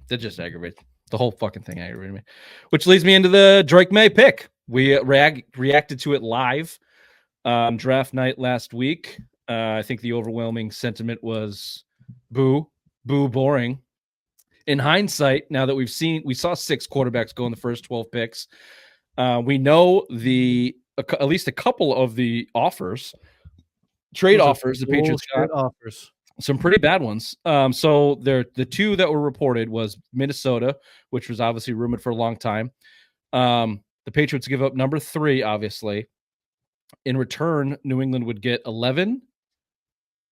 that just aggravates. The whole fucking thing aggravated me. Which leads me into the Drake May pick. We reacted to it live draft night last week. I think the overwhelming sentiment was boo, boring. In hindsight, now that we saw 6 quarterbacks go in the first 12 picks. We know at least a couple of the trade offers the Patriots got. Offers. Some pretty bad ones. So the 2 that were reported was Minnesota, which was obviously rumored for a long time. The Patriots give up number 3, obviously. In return, New England would get 11,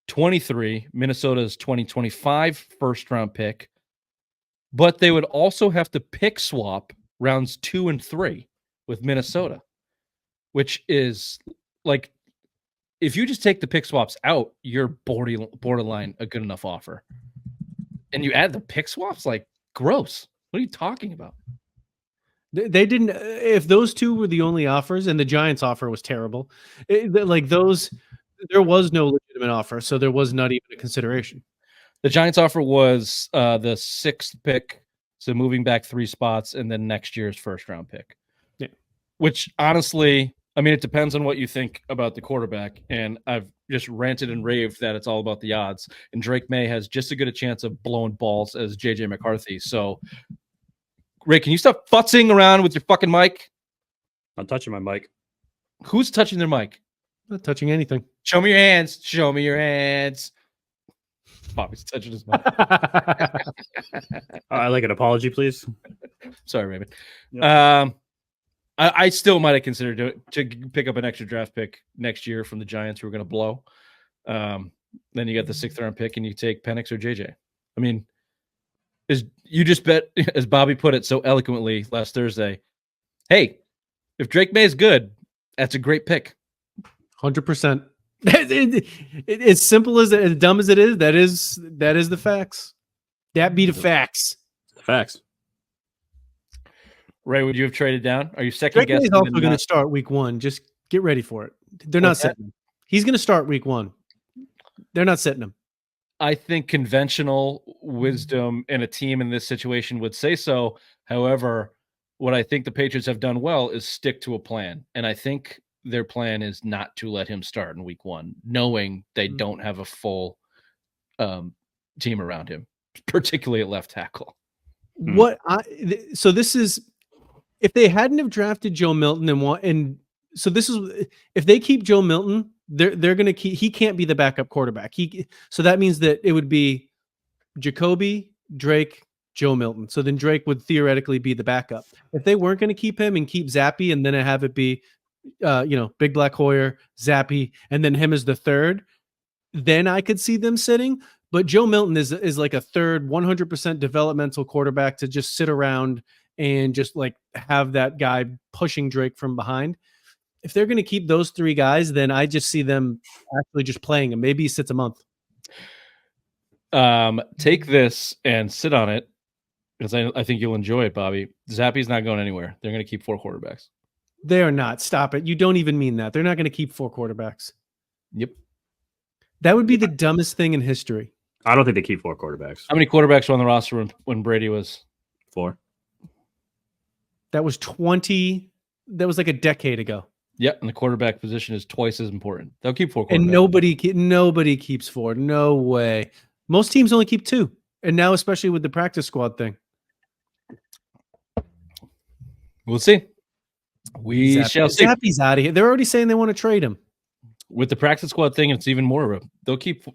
23, Minnesota's 2025 first-round pick, but they would also have to pick swap rounds 2 and 3 with Minnesota, which is like if you just take the pick swaps out, you're borderline a good enough offer. And you add the pick swaps, like gross. What are you talking about? They didn't. If those two were the only offers, and the Giants' offer was terrible, like those, there was no legitimate offer, so there was not even a consideration. The Giants' offer was the 6th pick, so moving back 3 spots, and then next year's first-round pick. Yeah. Which honestly, I mean, it depends on what you think about the quarterback. And I've just ranted and raved that it's all about the odds. And Drake May has just as good a chance of blowing balls as JJ McCarthy. So, Ray, can you stop futzing around with your fucking mic? I'm touching my mic. Who's touching their mic? Not touching anything. Show me your hands. Show me your hands. Bobby's touching his mic. I'd like an apology, please. Sorry, Raymond. Yep. I still might have considered to pick up an extra draft pick next year from the Giants who are going to blow. Then you got the 6th round pick and you take Penix or JJ. I mean, you just bet, as Bobby put it so eloquently last Thursday, hey, if Drake May is good, that's a great pick. 100%. As simple as dumb as it is, that is the facts. That be the facts. Facts. Ray, would you have traded down? Are you second Drake May is guessing? also going to start week 1. Just get ready for it. They're not sitting him. He's going to start week 1. They're not sitting him. I think conventional wisdom in a team in this situation would say so. However, what I think the Patriots have done well is stick to a plan. And I think their plan is not to let him start in week 1, knowing they don't have a full team around him, particularly at left tackle. So this is, if they hadn't have drafted Joe Milton if they keep Joe Milton, they're going to keep, he can't be the backup quarterback. So that means that it would be Jacoby, Drake, Joe Milton. So then Drake would theoretically be the backup. If they weren't going to keep him and keep Zappy and then have it be, Big Black Hoyer, Zappy, and then him as the third, then I could see them sitting. But Joe Milton is like a third 100% developmental quarterback to just sit around and just like have that guy pushing Drake from behind. If they're going to keep those 3 guys, then I just see them actually just playing him. Maybe he sits a month. Take this and sit on it, because I think you'll enjoy it, Bobby. Zappy's not going anywhere. They're going to keep 4 quarterbacks. They are not. Stop it. You don't even mean that. They're not going to keep 4 quarterbacks. Yep. That would be the dumbest thing in history. I don't think they keep 4 quarterbacks. How many quarterbacks were on the roster when Brady was 4? That was 20. That was like a decade ago. Yep, and the quarterback position is twice as important. They'll keep 4 quarterbacks. And nobody keeps 4. No way. Most teams only keep 2. And now, especially with the practice squad thing. We'll see. We shall see. Zappy's out of here. They're already saying they want to trade him. With the practice squad thing, it's even more of a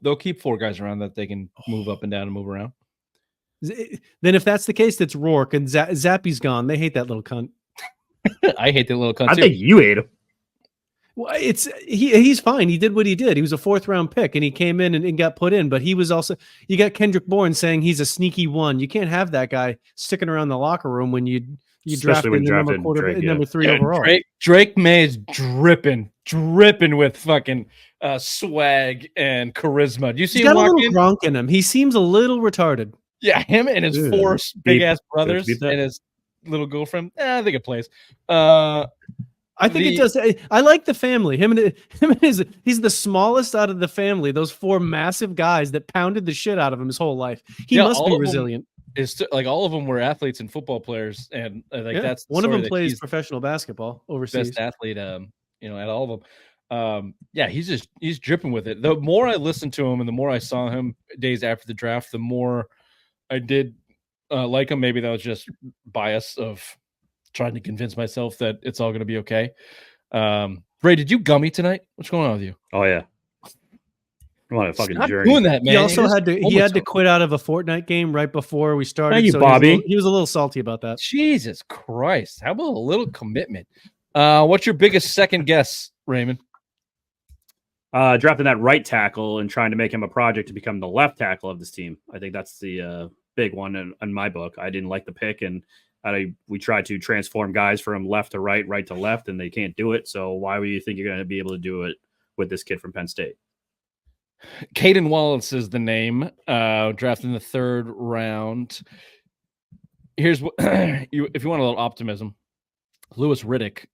they'll keep 4 guys around that they can move up and down and move around. Then if that's the case, that's Rourke and Zappy's gone. They hate that little cunt. I hate that little cunt I too. think you hate him. Well, he's fine. He did what he did. He was a 4th round pick and he came in and got put in, but he was also, you got Kendrick Bourne saying he's a sneaky one. You can't have that guy sticking around the locker room when you drafted number 3 overall. Drake May is dripping with fucking swag and charisma. Do you see He's him got a walk little in? Gronk in him. He seems a little retarded. Yeah, him and his 4 big ass brothers beep that. and his little girlfriend. I think it plays. I think it does. I like the family. He's the smallest out of the family. Those 4 massive guys that pounded the shit out of him his whole life. He must be resilient. Is like all of them were athletes and football players, and that's one of them plays professional basketball overseas. Best athlete, at all of them. He's dripping with it. The more I listened to him and the more I saw him days after the draft, the more I did like him. Maybe that was just bias of trying to convince myself that it's all going to be okay. Ray, did you gummy tonight? What's going on with you? Oh yeah. I'm on a fucking Stop journey. doing that, man. He also had to quit out of a Fortnite game right before we started. Thank you, Bobby. He was a little salty about that. Jesus Christ. How about a little commitment? What's your biggest second guess, Raymond? Drafting that right tackle and trying to make him a project to become the left tackle of this team. I think that's the big one in my book. I didn't like the pick, and We try to transform guys from left to right, right to left, and they can't do it. So why would you think you're going to be able to do it with this kid from Penn State? Caden Wallace is the name, drafted in the 3rd round. Here's what if you want a little optimism. Louis Riddick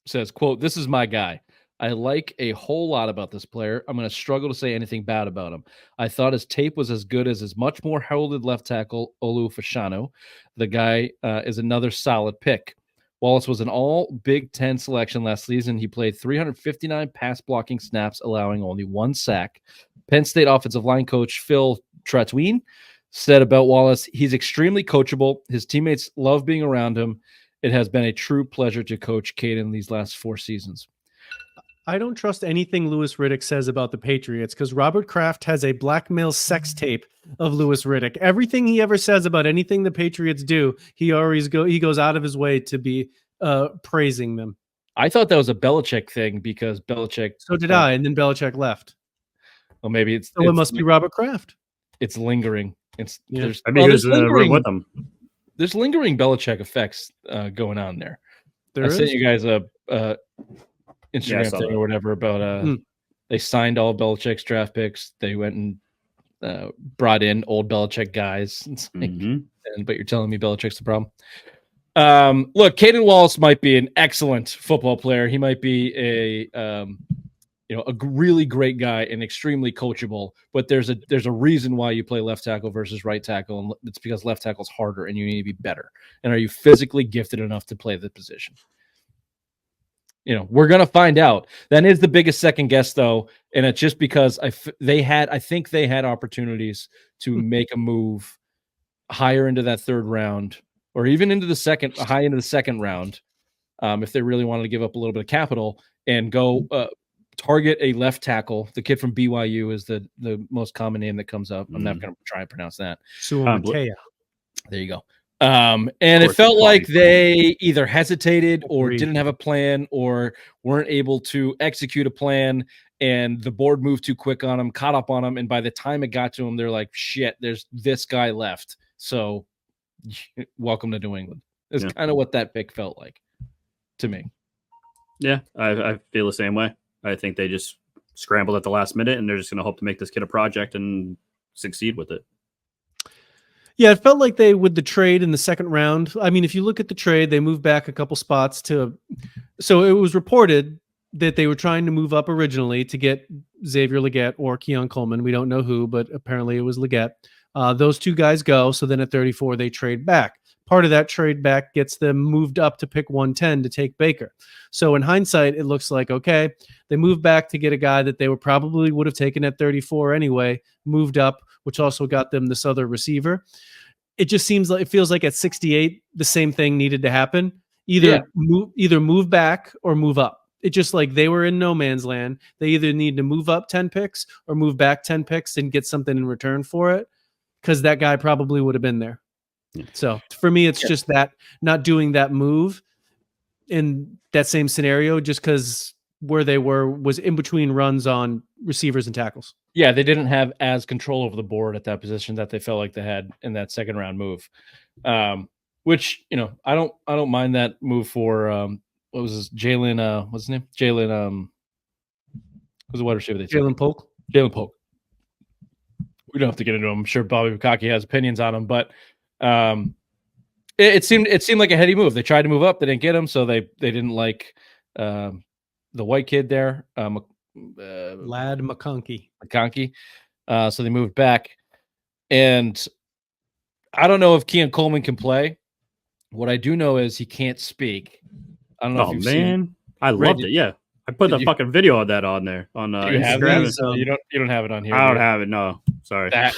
says, quote, "This is my guy. I like a whole lot about this player. I'm going to struggle to say anything bad about him. I thought his tape was as good as his much more heralded left tackle, Olu Fashanu. The guy is another solid pick. Wallace was an all Big Ten selection last season. He played 359 pass blocking snaps, allowing only 1 sack. Penn State offensive line coach Phil Tratween said about Wallace, he's extremely coachable. His teammates love being around him. It has been a true pleasure to coach Caden these last 4 seasons." I don't trust anything Louis Riddick says about the Patriots because Robert Kraft has a blackmail sex tape of Louis Riddick. Everything he ever says about anything the Patriots do, he goes out of his way to be praising them. I thought that was a Belichick thing because Belichick. So did I, and then Belichick left. Well, maybe it must be Robert Kraft. It's lingering. It's there's with them. There's lingering Belichick effects going on there. I sent you guys a Instagram thing or whatever about they signed all Belichick's draft picks. They went and brought in old Belichick guys. It's like, but you're telling me Belichick's the problem. Look, Caden Wallace might be an excellent football player. He might be a really great guy and extremely coachable. But there's a reason why you play left tackle versus right tackle, and it's because left tackle's harder and you need to be better. And are you physically gifted enough to play the position? We're going to find out. That is the biggest second guess, though. And it's just because I think they had opportunities to make a move higher into that 3rd round or even into the high into the 2nd round if they really wanted to give up a little bit of capital and go target a left tackle. The kid from BYU is the most common name that comes up. I'm not going to try and pronounce that. Suamatea. There you go. And it felt like they either hesitated or didn't have a plan or weren't able to execute a plan, and the board moved too quick on them, caught up on them, and by the time it got to them, they're like, shit, there's this guy left. So welcome to New England. It's kind of what that pick felt like to me. Yeah, I feel the same way. I think they just scrambled at the last minute, and they're just going to hope to make this kid a project and succeed with it. Yeah, it felt like they, with the trade in the 2nd round, I mean, if you look at the trade, they moved back a couple spots so it was reported that they were trying to move up originally to get Xavier Legette or Keon Coleman. We don't know who, but apparently it was Legette. Those 2 guys go. So then at 34, they trade back. Part of that trade back gets them moved up to pick 110 to take Baker. So in hindsight, it looks like, okay, they moved back to get a guy that they probably would have taken at 34 anyway, moved up, which also got them this other receiver. It just it feels like at 68, the same thing needed to happen. Either move back or move up. It's just like they were in no man's land. They either need to move up 10 picks or move back 10 picks and get something in return for it, because that guy probably would have been there. So for me, it's just that not doing that move in that same scenario, just because where they was in between runs on receivers and tackles. Yeah, they didn't have as control over the board at that position that they felt like they had in that 2nd round move. Which, I don't mind that move for what was his Jalen what's his name? Jalen was the wide receiver they took. Jalen Polk. Jalen Polk. We don't have to get into him. I'm sure Bobby Bukaki has opinions on him, but it seemed like a heady move. They tried to move up, they didn't get him, so they didn't like the white kid there, Lad McConkey. So they moved back, and I don't know if Keon Coleman can play. What I do know is he can't speak. I don't know if you've seen. I loved it. Yeah, I put the fucking video of that on there on Instagram. So you don't have it on here. I don't have it. No, sorry. That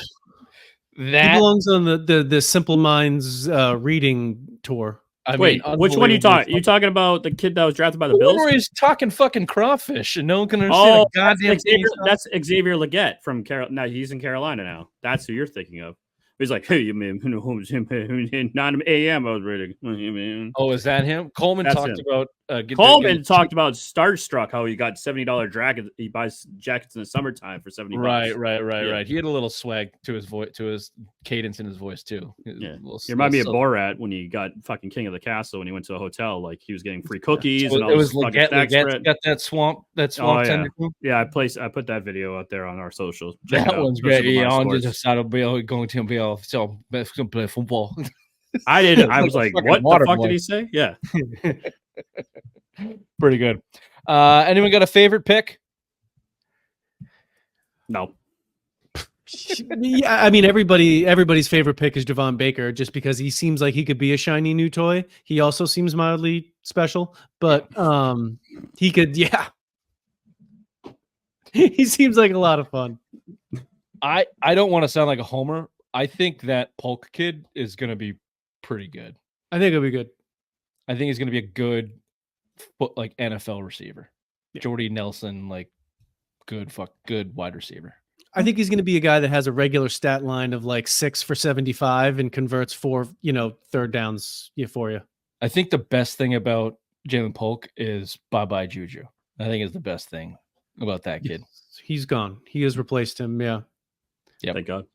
he belongs on the Simple Minds reading tour. Wait, which one are you talking? You talking about the kid that was drafted by the Bills? Where he's talking fucking crawfish and no one can understand a goddamn thing. That's Xavier Legette from Carolina. Now he's in Carolina now. That's who you're thinking of. He's like, hey, you mean 9 a.m. I was reading. Oh, is that him? Coleman talked about Coleman talked about Starstruck, how he got $70 jacket. He buys jackets in the summertime for $70. Right. He had a little swag to his voice, to his cadence in his voice too. Yeah, he reminded me of Borat when he got fucking king of the castle when he went to a hotel. Like he was getting free cookies and all this fucking snack spread. Got that swamp. Yeah, I put that video out there on our socials. That one's great. Yeah, on the side of going to be play football. I did. I was like, what the fuck did he say? Yeah. Pretty good. Anyone got a favorite pick? No. Yeah, I mean everybody's favorite pick is Javon Baker just because he seems like he could be a shiny new toy. He also seems mildly special, but he could he seems like a lot of fun. I don't want to sound like a homer. I think that Polk kid is going to be pretty good. I think it'll be good. I think he's going to be a good NFL receiver. Yeah. Jordy Nelson, good wide receiver. I think he's going to be a guy that has a regular stat line of 6 for 75 and converts 4, third downs for you. I think the best thing about Jalen Polk is bye-bye Juju. I think is the best thing about that kid. He's gone. He has replaced him. Yeah. Yep. Thank God.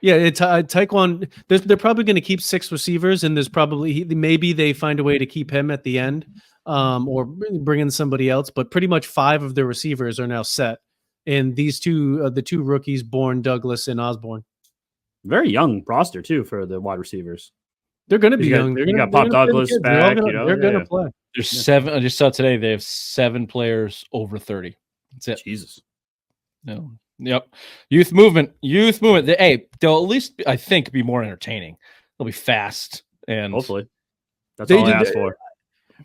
Yeah, Taekwon. They're probably going to keep 6 receivers, and there's probably maybe they find a way to keep him at the end, or bring in somebody else. But pretty much 5 of their receivers are now set, and these two, the 2 rookies, Bourne, Douglas, and Osborne. Very young roster too for the wide receivers. They're going to be young. You got Pop Douglas back. They're going to play. There's 7. I just saw today they have 7 players over 30. That's it. Jesus. No. Yep. Youth movement. They'll at least, I think, be more entertaining. They'll be fast and hopefully. That's all I asked for.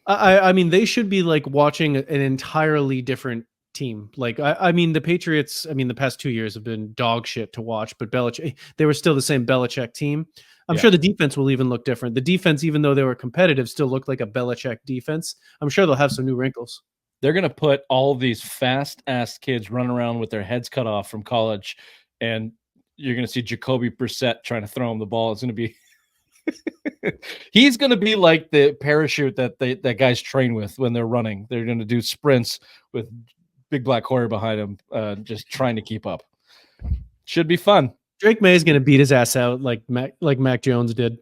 I mean, they should be watching an entirely different team. I mean, the Patriots, the past 2 years have been dog shit to watch, but Belichick, they were still the same Belichick team. I'm sure the defense will even look different. The defense, even though they were competitive, still looked like a Belichick defense. I'm sure they'll have some new wrinkles. They're going to put all these fast-ass kids running around with their heads cut off from college, and you're going to see Jacoby Brissett trying to throw him the ball. It's going to be he's going to be like the parachute that guys train with when they're running. They're going to do sprints with Big Black Horror behind him, just trying to keep up. Should be fun. Drake May is going to beat his ass out like Mac Jones did.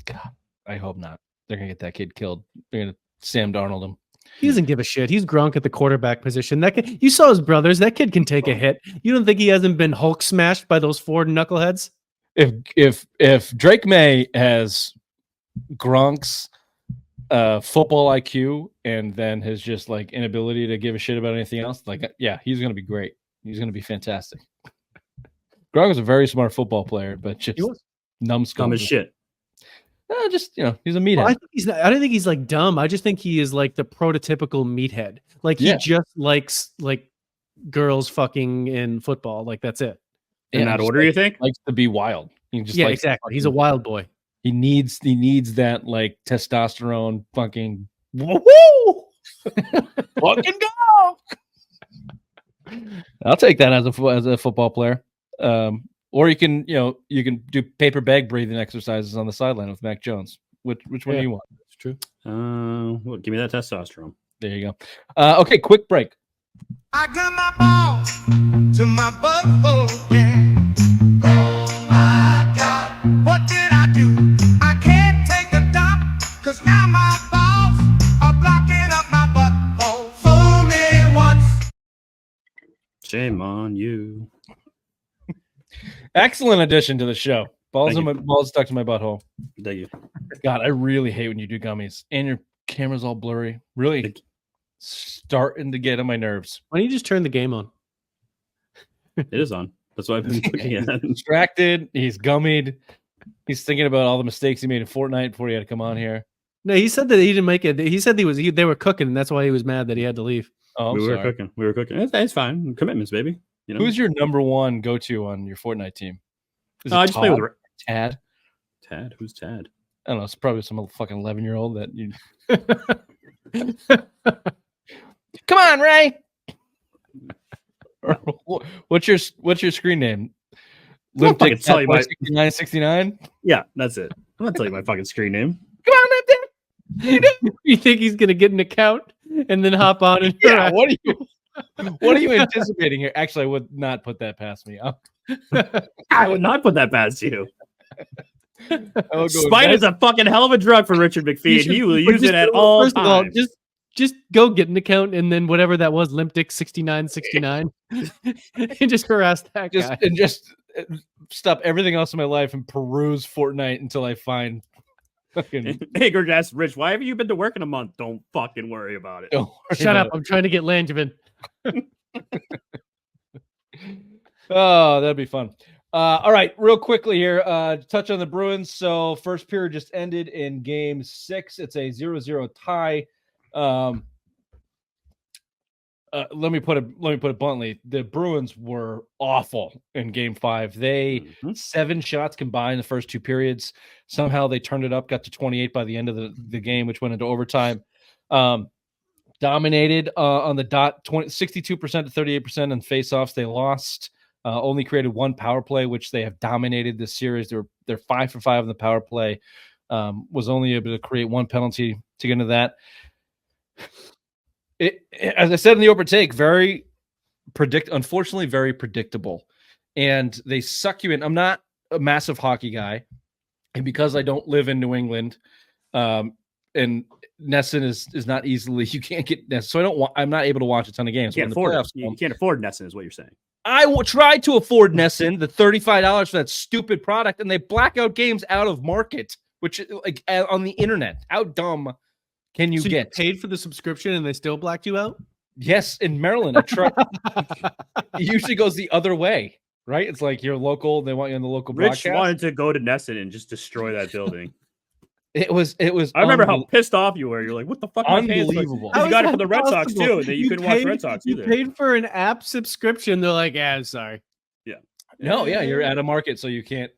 God, I hope not. They're going to get that kid killed. They're going to Sam Darnold him. He doesn't give a shit. He's Gronk at the quarterback position. That kid, you saw his brothers. That kid can take a hit. You don't think he hasn't been Hulk smashed by those 4 knuckleheads? If Drake May has Gronk's football IQ and then his just inability to give a shit about anything else, he's going to be great. He's going to be fantastic. Gronk was a very smart football player, but just numbskull. Dumb as shit. Just he's a meathead. Well, I don't think he's dumb. I just think he is the prototypical meathead. He just likes girls fucking in football. That's it. In that order, you think? Likes to be wild. He just exactly. He's a wild boy. He needs that testosterone fucking woo fucking go. I'll take that as a football player. Or you can do paper bag breathing exercises on the sideline with Mac Jones. Which one do you want? It's true. Well, give me that testosterone. There you go. Okay, quick break. I got my ball to my butthole, yeah. Oh my God, what did I do? I can't take the dump, 'cause now my balls are blocking up my butthole. Fool me once. Shame on you. Excellent addition to the show. Balls stuck to my butthole. Thank you. God, I really hate when you do gummies and your camera's all blurry. Really starting to get on my nerves. Why don't you just turn the game on? It is on. That's what I've been looking at. Distracted. He's gummied. He's thinking about all the mistakes he made in Fortnite before he had to come on here. No, he said that he didn't make it. He said they were cooking, and that's why he was mad that he had to leave. Oh, we were cooking. It's fine. Commitments, baby. Who's your number one go-to on your Fortnite team? I just play with Tad. Tad? Who's Tad? I don't know. It's probably some fucking 11-year-old that you. Come on, Ray. What's your screen name? I'm fucking tell you my 6969. Yeah, that's it. I'm not telling you my fucking screen name. Come on, Limpton. You think he's gonna get an account and then hop on and Yeah, what are you anticipating here? Actually, I would not put that past me. I would not put that past you. I will go Spite is a fucking hell of a drug for Richard McPhee, and he will use it at First all of all, times. just go get an account and then whatever that was, Limp Dick 6969, and just harass that guy. Just stop everything else in my life and peruse Fortnite until I find fucking. Hager asked Rich, "Why haven't you been to work in a month?" Don't fucking worry about it. Don't worry Shut up! about I'm trying to get Langevin. Oh, that'd be fun. All right, real quickly here, touch on the Bruins. So first period just ended in game 6. It's a 0-0 tie. Let me put it bluntly. The Bruins were awful in game 5. They 7 shots combined in the first 2 periods. Somehow they turned it up, got to 28 by the end of the game, which went into overtime. Dominated on the dot, 62% to 38% in faceoffs. They lost. Only created 1 power play, which they have dominated this series. They're 5 for 5 in the power play. Was only able to create 1 penalty to get into that. As I said in the open take, unfortunately, very predictable, and they suck you in. I'm not a massive hockey guy, and because I don't live in New England, and Nesson is not easily. You can't get Nesson, so I'm not able to watch a ton of games. You can't afford Nesson, is what you're saying. I will try to afford Nesson, the $35 for that stupid product, and they black out games out of market, which like on the internet. How dumb can you get? You paid for the subscription and they still blacked you out? Yes, in Maryland, I try. It usually goes the other way, right? It's like you're local; they want you on the local Rich broadcast. wanted to go to Nesson and just destroy that building. It was. I remember how pissed off you were. You're like, "What the fuck?" Unbelievable. You got it for the Red Sox too, and then you couldn't watch Red Sox either. You paid for an app subscription. They're like, "Yeah, sorry." Yeah. No, yeah, you're out of market, so you can't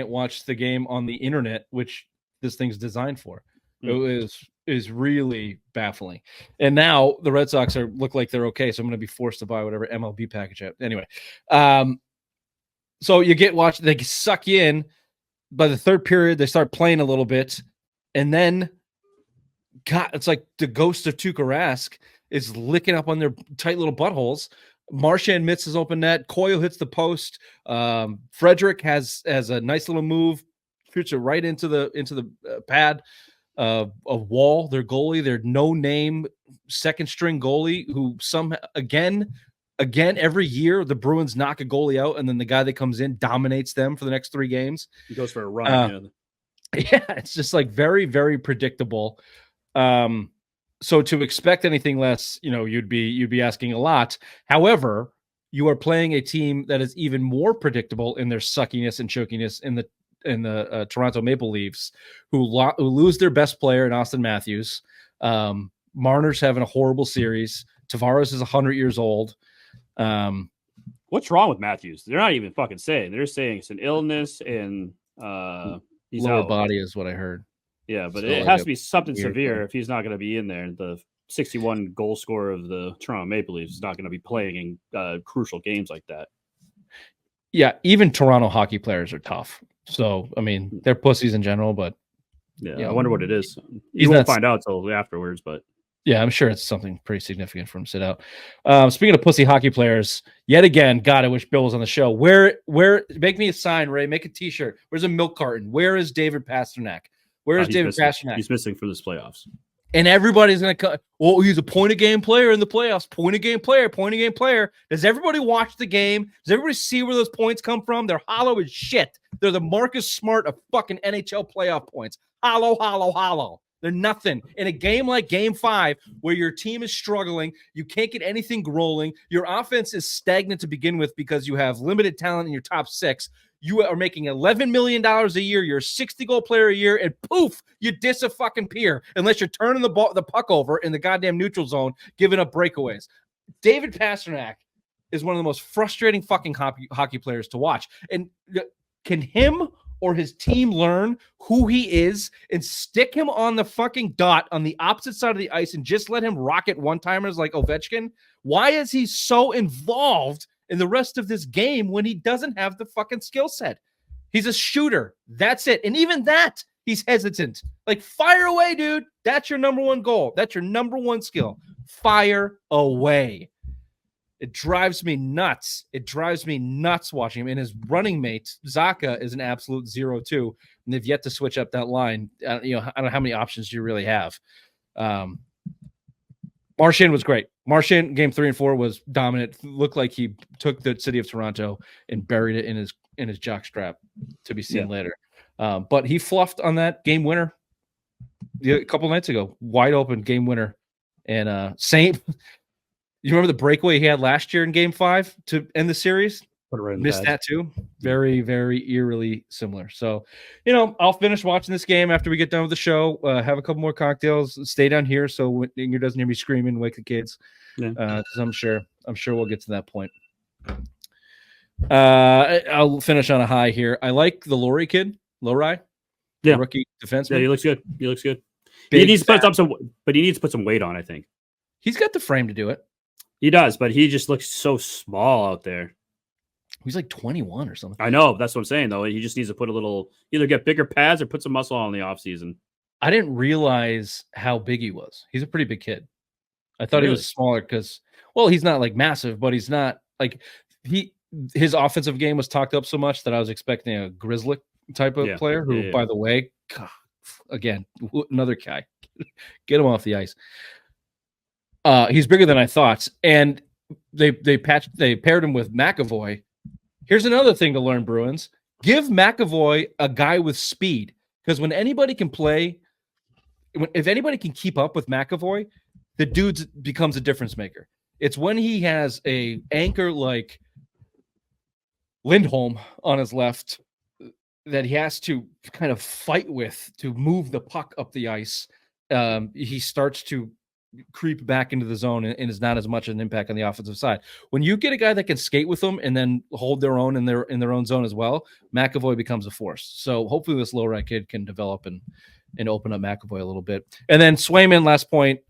watch the game on the internet, which this thing's designed for. It is really baffling. And now the Red Sox look like they're okay, so I'm going to be forced to buy whatever MLB package I have. Anyway, so you they suck you in. By the third period, they start playing a little bit. And then, God, it's like the ghost of Tuukka Rask is licking up on their tight little buttholes. Marchand misses open net. Coyle hits the post. Frederick has a nice little move, shoots it right into the pad of Wall, their goalie, their no-name second string goalie, who again every year the Bruins knock a goalie out, and then the guy that comes in dominates them for the next 3 games. He goes for a run. Yeah, it's just like very, very predictable. So to expect anything less, you'd be asking a lot. However, you are playing a team that is even more predictable in their suckiness and chokiness in the Toronto Maple Leafs, who lose their best player in Austin Matthews. Marner's having a horrible series. Tavares is 100 years old. What's wrong with Matthews? They're not even fucking saying. They're saying it's an illness and he's lower out. Body is what I heard. Yeah, but So it like has to be something weird severe thing. if he's not going to be in there. The 61 goal scorer of the Toronto Maple Leafs is not going to be playing in crucial games like that. Yeah, even Toronto hockey players are tough. So, I mean, they're pussies in general, but Yeah, I wonder what it is. He's You won't not- find out till afterwards, but yeah, I'm sure it's something pretty significant for him to sit out. Speaking of pussy hockey players, yet again, God, I wish Bill was on the show. Where? Make me a sign, Ray. Make a T-shirt. Where's a milk carton? Where is David Pasternak? Where is David Pasternak? He's missing for this playoffs. And everybody's going to come. Well, he's a point-a-game player in the playoffs. Point-a-game player. Does everybody watch the game? Does everybody see where those points come from? They're hollow as shit. They're the Marcus Smart of fucking NHL playoff points. Hollow. They're nothing. In a game like Game 5, where your team is struggling, you can't get anything rolling, your offense is stagnant to begin with because you have limited talent in your top 6. You are making $11 million a year. You're a 60-goal player a year, and poof, you diss a fucking peer unless you're turning the puck over in the goddamn neutral zone, giving up breakaways. David Pasternak is one of the most frustrating fucking hockey players to watch. And can him or his team learn who he is and stick him on the fucking dot on the opposite side of the ice and just let him rocket one-timers like Ovechkin? Why is he so involved in the rest of this game when he doesn't have the fucking skill set? He's a shooter. That's it. And even that, He's hesitant. Like, fire away, dude. That's your number one goal. That's your number one skill. Fire away. It drives me nuts. It drives me nuts watching him. And his running mate, Zaka, is an absolute 0-2. And they've yet to switch up that line. I don't know how many options you really have. Marchand was great. Marchand, game 3 and 4, was dominant. Looked like he took the city of Toronto and buried it in his jockstrap, to be seen later. But he fluffed on that game winner a couple nights ago. Wide open game winner. And same. You remember the breakaway he had last year in game 5 to end the series? Missed that too. Very, very eerily similar. So, I'll finish watching this game after we get done with the show. Have a couple more cocktails. Stay down here so Inger doesn't hear me screaming, wake the kids. Because I'm sure we'll get to that point. I'll finish on a high here. I like the Lowry kid, Lowry, rookie defenseman. Yeah, he looks good. Big, he needs to put some weight on. I think he's got the frame to do it. He does, but he just looks so small out there. He's like 21 or something. I know. That's what I'm saying, though. He just needs to put either get bigger pads or put some muscle on in the offseason. I didn't realize how big he was. He's a pretty big kid. I thought he was smaller because, he's not like massive, but he's not like his offensive game was talked up so much that I was expecting a Grizzly type of player who, by the way, God, again, another guy, get him off the ice. He's bigger than I thought. And they paired him with McAvoy. Here's another thing to learn, Bruins. Give McAvoy a guy with speed, because when anybody can play, if anybody can keep up with McAvoy, the dude becomes a difference maker. It's when he has a anchor like Lindholm on his left that he has to kind of fight with to move the puck up the ice. He starts to creep back into the zone and is not as much an impact on the offensive side. When you get a guy that can skate with them and then hold their own in their own zone as well, McAvoy becomes a force. So hopefully this low right kid can develop and open up McAvoy a little bit. And then Swayman, last point,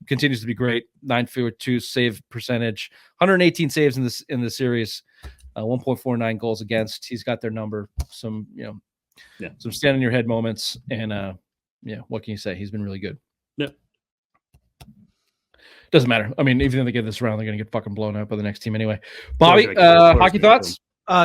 continues to be great. 9-2 save percentage, 118 saves in the series, 1.49 goals against. He's got their number. Some some stand on your head moments, and what can you say? He's been really good. Yeah. Doesn't matter. I mean, even if they get this round, they're going to get fucking blown out by the next team anyway. Bobby, hockey thoughts?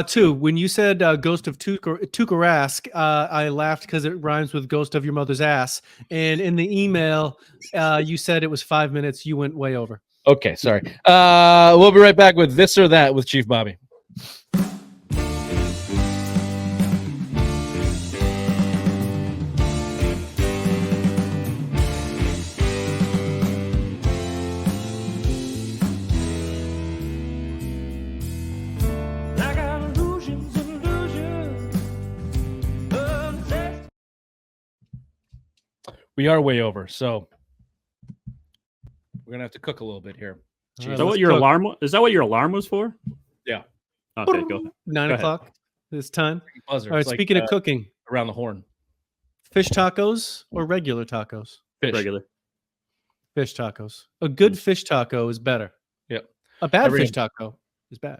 Two. When you said Ghost of Tukarask, I laughed because it rhymes with Ghost of Your Mother's Ass. And in the email, you said it was 5 minutes. You went way over. Okay, sorry. We'll be right back with This or That with Chief Bobby. We are way over, so we're gonna have to cook a little bit here. Is that what your alarm? Is that what your alarm was for? Yeah. Okay, go. 9 o'clock. This time. Buzzer. All right. It's Speaking of cooking, around the horn. Fish tacos or regular tacos? Fish. Regular. Fish tacos. A good fish taco is better. Yep. A bad fish taco is bad.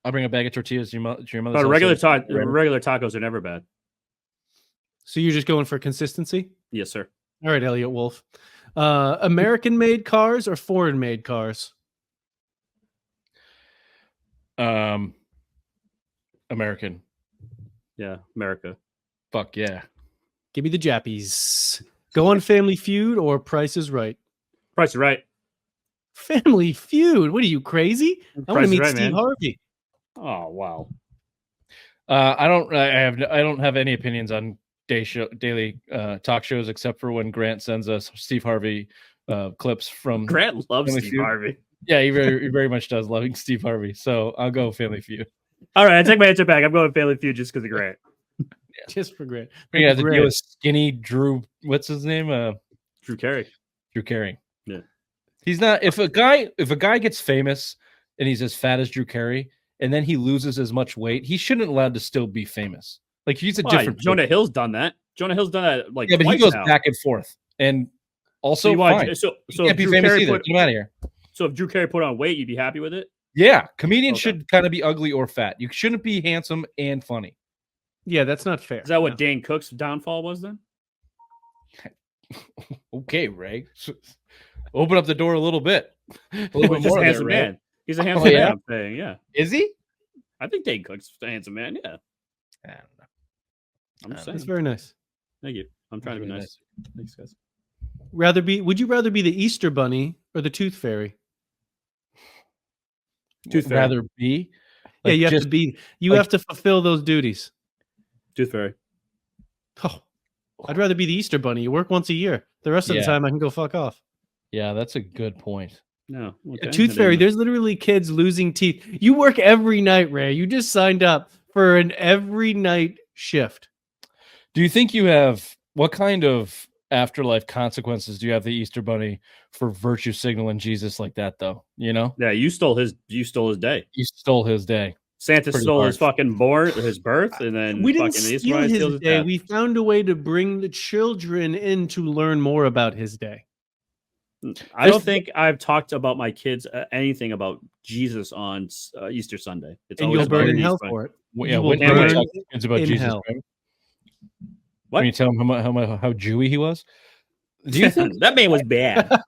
I'll bring a bag of tortillas to your mother's But regular tacos are never bad. So you're just going for consistency? Yes, sir. All right, Eliot Wolf. American-made cars or foreign-made cars? American. Yeah, America. Fuck yeah. Give me the Jappies. Go on Family Feud or Price is Right? Price is Right. Family Feud? What are you, crazy? I want to meet Right, Steve man. Harvey. Oh, wow. I don't have any opinions on daily talk shows except for when Grant sends us Steve Harvey clips from Grant loves Family Steve Feud. Harvey. Yeah, he very much does, loving Steve Harvey. So I'll go Family Feud. All right, I take my answer back. I'm going Family Feud just because of Grant. Just for Grant. We're gonna have to deal with skinny Drew. What's his name? Drew Carey. Drew Carey. Yeah. He's not. If a guy gets famous and he's as fat as Drew Carey, and then he loses as much weight, he shouldn't allowed to still be famous. Like he's a different. Jonah Hill's done that. Jonah Hill's done that. Like yeah, but he twice goes now. back and forth, and also fine. So He can't be famous either. Get him out of here. So if Drew Carey put on weight, you'd be happy with it? Yeah, comedians should kind of be ugly or fat. You shouldn't be handsome and funny. Yeah, that's not fair. Is that what Dane Cook's downfall was then? Okay, Ray. Open up the door a little bit. A little He's bit just more a there, handsome Ray. man. He's a handsome yeah? man. I'm saying, yeah. Is he? I think Dane Cook's a handsome man. Yeah. I don't know. I'm just That's saying. very nice. Thank you. I'm trying to be Really nice. Thanks, guys. Would you rather be the Easter Bunny or the Tooth Fairy? Tooth Fairy. Rather be. Yeah, Like, you have just to be. You like- have to fulfill those duties. Tooth Fairy. Oh, I'd rather be the Easter Bunny. You work once a year. The rest of the Yeah. time, I can go fuck off. Yeah, that's a good point. No. A Okay. Tooth Fairy. There's literally kids losing teeth. You work every night, Ray. You just signed up for an every night shift. Do you think you have what kind of afterlife consequences do you have the Easter Bunny for virtue signaling Jesus like that, though? You know, Yeah, you stole his day. you stole his day. Santa Pretty stole his harsh. fucking his birth, and then We didn't fucking the Easter steal Bunny his steals day. death. We found a way to bring the children in to learn more about his day. I don't think I've talked about my kids anything about Jesus on Easter Sunday. It's And always you'll burn about in Easter hell Bunny. for it. Well, You yeah, will when can we burn talk to kids about in Jesus? hell. Right? What? Can you tell him how Jewy he was? Do you think that man was bad?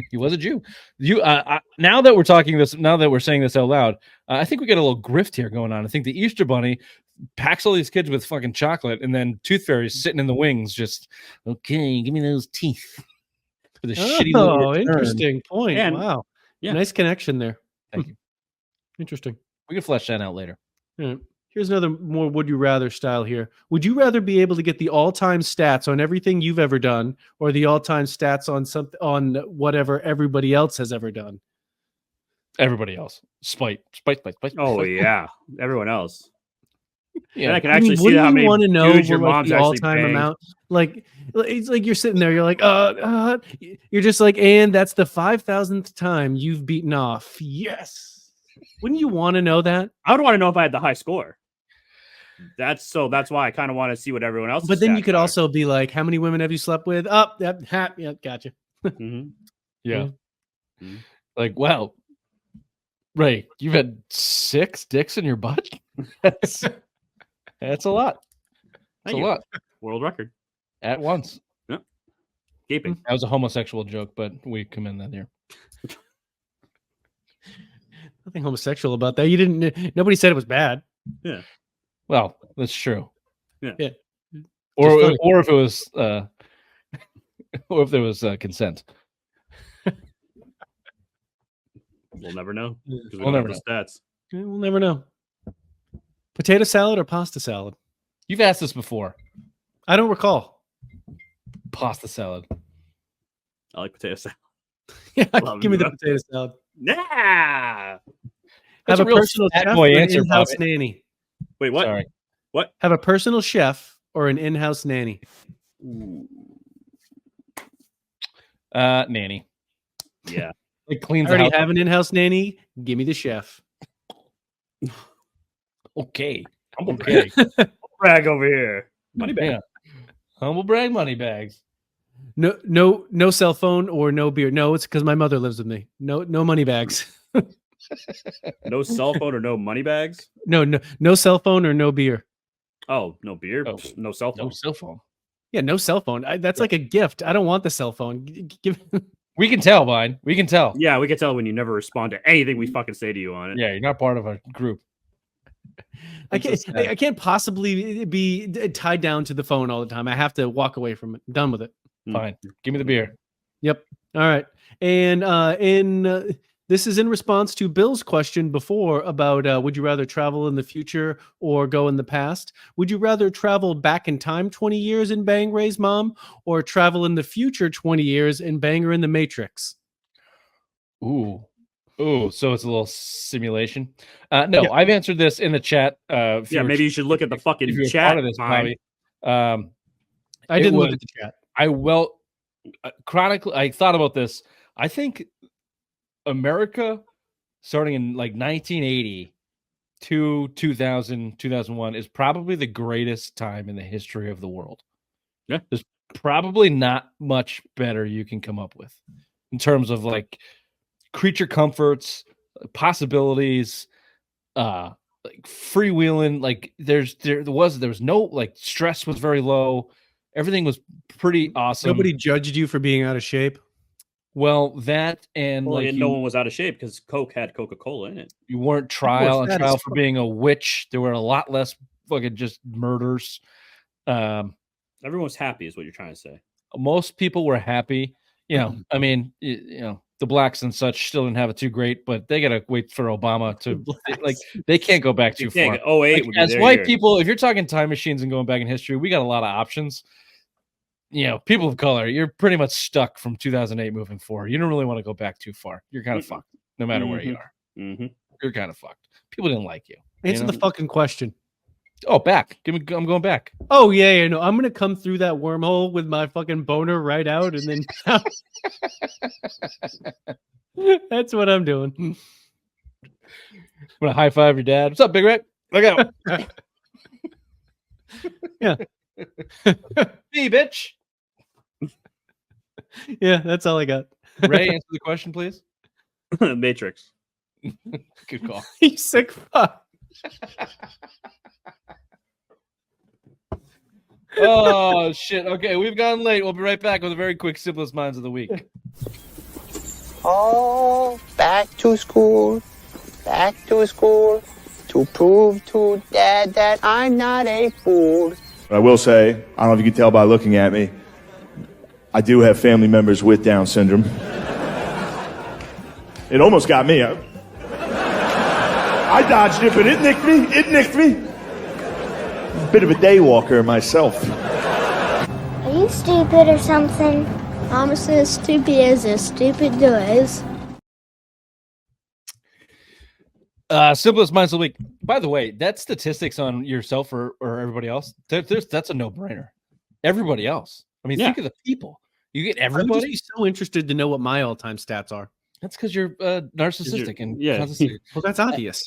he was a Jew? Now that we're talking this, now that we're saying this out loud, I think we got a little grift here going on. I think the Easter Bunny packs all these kids with fucking chocolate, and then Tooth Fairy's sitting in the wings, just okay, give me those teeth. For the shitty little Oh, return. interesting point. And- Wow. yeah. Nice connection there. Thank you. Interesting. We can flesh that out later. All right. Here's another more would you rather style here. Would you rather be able to get the all-time stats on everything you've ever done or the all-time stats on whatever everybody else has ever done? Everybody else, spite. Oh yeah, everyone else. Yeah. And I can actually see wouldn't how you many want to know dudes your what, like, mom's the actually all-time banged. amount? Like it's like you're sitting there, you're like, you're just like, and that's the 5,000th time you've beaten off. Yes. Wouldn't you want to know that? I would want to know if I had the high score. That's why I kind of want to see what everyone else. But then you could also be like, how many women have you slept with? Up, yeah, gotcha. Yeah. Mhm. Like, wow. Ray, you've had 6 dicks in your butt? That's a lot. That's Thank a you. lot. World record. At once. Gaping. That was a homosexual joke, but we commend that here. Nothing homosexual about that. You didn't. Nobody said it was bad. Well, that's true. Yeah. Yeah. Or Just funny. or if it was or if there was consent. We'll never know. 'cause we We'll don't have never the stats. Yeah, we'll never know. Potato salad or pasta salad? You've asked this before. I don't recall. Pasta salad. I like potato salad. Yeah, Love give me the that. potato salad. Yeah. That's Have a a real personal fat chef boy or an answer, in-house Bobby. nanny. Wait, what? Sorry. Have a personal chef or an in-house nanny. Nanny. Yeah. It I cleans the already house. have an in-house nanny. Give me the chef. Okay. Humble Okay. brag over here. Money bag. Yeah. Humble brag money bags. No cell phone or no beer. No, it's because my mother lives with me. No money bags. No cell phone or no money bags. No cell phone or no beer. Oh, no beer. Oh. No cell No phone. cell phone. Yeah, no cell phone. That's like a gift. I don't want the cell phone. Give. We can tell, Vine. We can tell. Yeah, we can tell when you never respond to anything we fucking say to you on it. Yeah, you're not part of a group. I can't possibly be tied down to the phone all the time. I have to walk away from it. Done with it. Fine. Give me the beer. Yep. All right. And this is in response to Bill's question before about would you rather travel in the future or go in the past? Would you rather travel back in time 20 years and bang Ray's mom or travel in the future 20 years and bang her in the Matrix? Ooh. So it's a little simulation. No, Yeah. I've answered this in the chat. Yeah, maybe you should look at the if fucking you were chat. part of this, Vine. Bobby. I It didn't look was- at the chat. Chronically, I thought about this. I think America, starting in like 1980 to 2000, 2001, is probably the greatest time in the history of the world. Yeah. There's probably not much better you can come up with in terms of like creature comforts, possibilities, like freewheeling. Like there was no like stress was very low. Everything was pretty awesome. Nobody judged you for being out of shape. Well, that and Well, like and no one was out of shape because Coke had Coca-Cola in it. you weren't trial for being a witch. There were a lot less fucking just murders. Everyone was happy, is what you're trying to say. Most people were happy. You know, I mean, you know, the blacks and such still didn't have it too great, but they gotta wait for Obama to like. They can't go back too far. 08 Like, as white people, if you're talking time machines and going back in history, we got a lot of options. You know, people of color, you're pretty much stuck from 2008 moving forward. You don't really want to go back too far. You're kind of fucked, no matter where you are. You're kind of fucked. People didn't like you. Answer the fucking question. Oh, back. I'm going back. Oh yeah, no, I'm gonna come through that wormhole with my fucking boner right out, and then that's what I'm doing. I'm gonna high five your dad. What's up, Big Red? Look out. Yeah. Hey, bitch. Yeah, that's all I got. Ray, answer the question, please. Matrix. Good call. You sick fuck. Oh shit. Okay, we've gone late. We'll be right back with a very quick simplest minds of the week. Oh, back to school to prove to Dad that I'm not a fool. I will say, I don't know if you can tell by looking at me, I do have family members with Down syndrome. It almost got me. I dodged it, but it nicked me. Bit of a day walker myself. Are you stupid or something? I'm as stupid as a stupid does. Simplest minds of the week. By the way, that statistics on yourself or everybody else, that's a no-brainer. Everybody else. I mean, think of the people. You get everybody. I'm just so interested to know what my all-time stats are. That's because you're narcissistic and Well, that's obvious.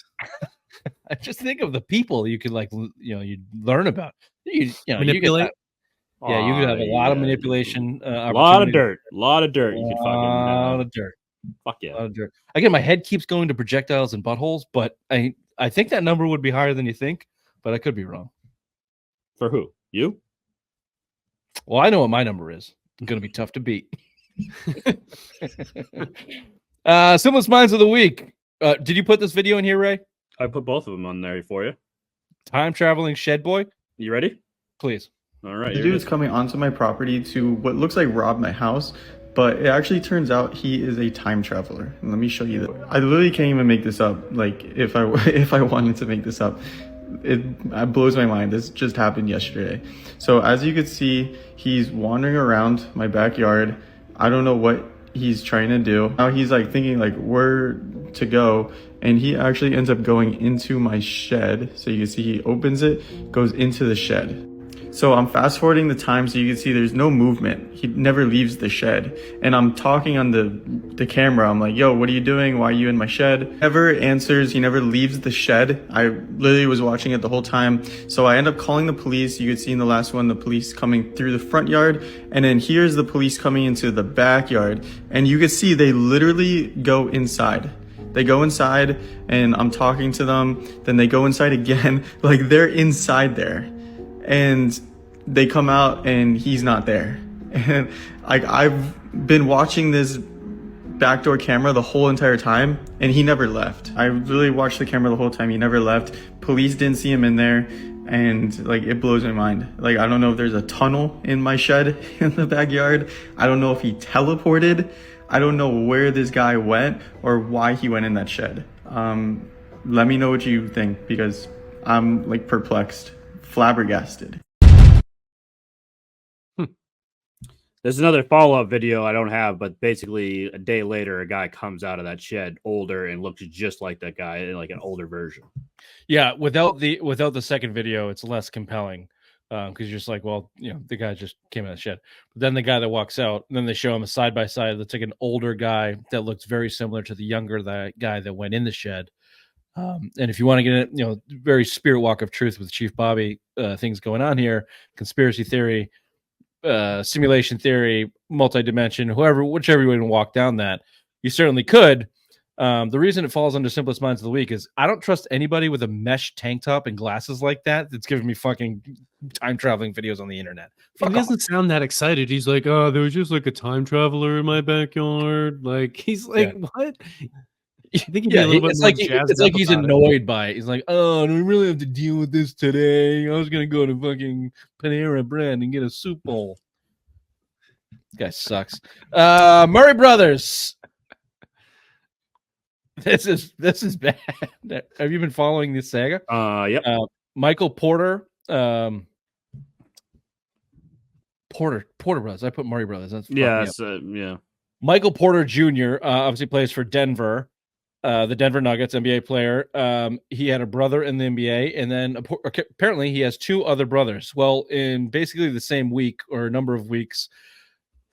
I just think of the people you could you learn about. You Manipulate. You could have a lot of manipulation. A lot of dirt. You could fucking. A lot of dirt. Fuck yeah. A lot of dirt. Again, my head keeps going to projectiles and buttholes, but I think that number would be higher than you think, but I could be wrong. For who? You? Well, I know what my number is. It's going to be tough to beat. Simplest minds of the week. Did you put this video in here, Ray? I put both of them on there for you. Time traveling shed boy. You ready? Please. All right. The dude is coming onto my property to what looks like rob my house, but it actually turns out he is a time traveler. And let me show you that. I literally can't even make this up. Like if I wanted to make this up, it blows my mind. This just happened yesterday. So as you can see, he's wandering around my backyard. I don't know what he's trying to do. Now he's like thinking like where to go, and he actually ends up going into my shed. So you can see he opens it, goes into the shed. So I'm fast forwarding the time so you can see there's no movement. He never leaves the shed. And I'm talking on the camera. I'm like, yo, what are you doing? Why are you in my shed? Never answers. He never leaves the shed. I literally was watching it the whole time. So I end up calling the police. You could see in the last one, the police coming through the front yard. And then here's the police coming into the backyard. And you can see they literally go inside. They go inside and I'm talking to them. Then they go inside again. Like they're inside there. And they come out and he's not there. And like I've been watching this backdoor camera the whole entire time and he never left. I really watched the camera the whole time. He never left. Police didn't see him in there. And like it blows my mind. Like I don't know if there's a tunnel in my shed in the backyard. I don't know if he teleported. I don't know where this guy went or why he went in that shed. Let me know what you think because I'm like perplexed. Flabbergasted. There's another follow-up video I don't have, but basically a day later, a guy comes out of that shed older and looks just like that guy, like an older version. Yeah, without the second video, it's less compelling because you're just like, well, you know, the guy just came out of the shed. But then the guy that walks out, then they show him a side by side that's like an older guy that looks very similar to the younger guy that went in the shed. And if you want to get it, you know, very spirit walk of truth with Chief Bobby, things going on here, conspiracy theory, simulation theory, multi-dimension, whichever way you want to walk down that, you certainly could. The reason it falls under Simplest Minds of the Week is I don't trust anybody with a mesh tank top and glasses like that that's giving me fucking time traveling videos on the internet. He Fuck off. doesn't sound that excited. He's like, oh, there was just like a time traveler in my backyard. Like, he's like, what? I think he'd be a little bit it's more like jazzed it's like up he's about it. annoyed by it. He's like, oh, do we really have to deal with this today? I was gonna go to fucking Panera Bread and get a soup bowl. This guy sucks. Murray Brothers. This is bad. Have you been following this saga? Yep. Michael Porter. Porter Brothers. I put Murray Brothers. That's Yeah. Michael Porter Jr. Obviously plays for Denver, the Denver Nuggets, NBA player. He had a brother in the NBA, and then apparently he has two other brothers. Well, in basically the same week or a number of weeks,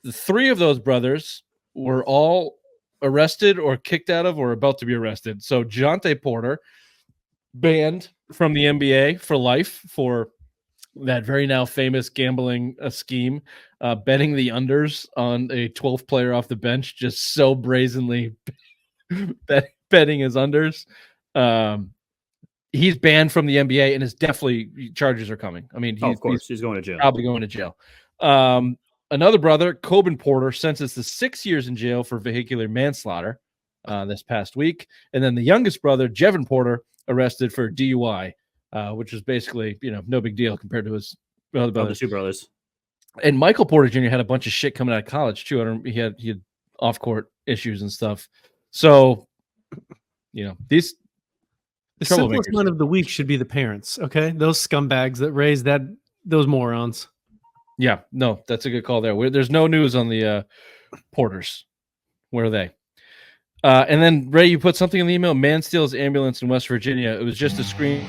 the three of those brothers were all arrested or kicked out of or about to be arrested. So Jonte Porter, banned from the NBA for life for that very now famous gambling scheme, betting the unders on a 12th player off the bench, just so brazenly betting his unders. He's banned from the NBA and is definitely charges are coming. I mean, of course, he's going to jail. Probably going to jail. Another brother, Coben Porter, sentenced to 6 years in jail for vehicular manslaughter this past week. And then the youngest brother, Jevin Porter, arrested for DUI, which is basically, no big deal compared to his other brothers. The two brothers. And Michael Porter Jr. had a bunch of shit coming out of college too. He had off-court issues and stuff. So, these the simplest one of the week should be the parents. Okay, those scumbags that raised those morons. Yeah, no, that's a good call there. There's no news on the Porters. Where are they? And then, Ray, you put something in the email. Man steals ambulance in West Virginia. It was just a screen.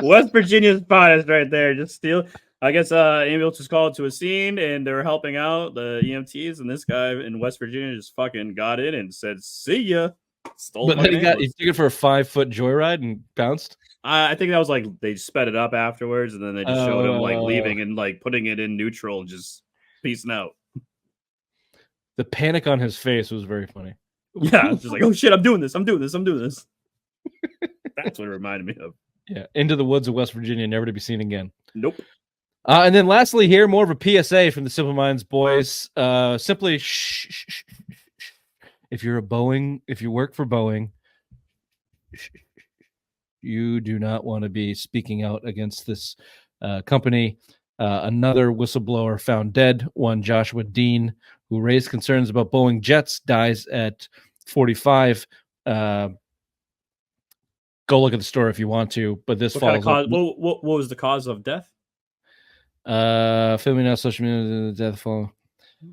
West Virginia's finest right there. Just steal. I guess ambulance was called to a scene and they were helping out the EMTs, and this guy in West Virginia just fucking got in and said, "See ya." Stole. But then he took it for a 5-foot joyride and bounced. I think that was like they sped it up afterwards, and then they just showed him like leaving and like putting it in neutral and just peacing out. The panic on his face was very funny. Yeah, just like, oh shit, I'm doing this. That's what it reminded me of. Yeah, into the woods of West Virginia, never to be seen again. Nope. And then lastly here, more of a PSA from the Simple Minds boys. Simply, shh. If you're if you work for Boeing, you do not want to be speaking out against this company. Another whistleblower found dead, one Joshua Dean, who raised concerns about Boeing jets, dies at 45. Go look at the story if you want to, but this falls. What was the cause of death? Filming on social media, the death fall.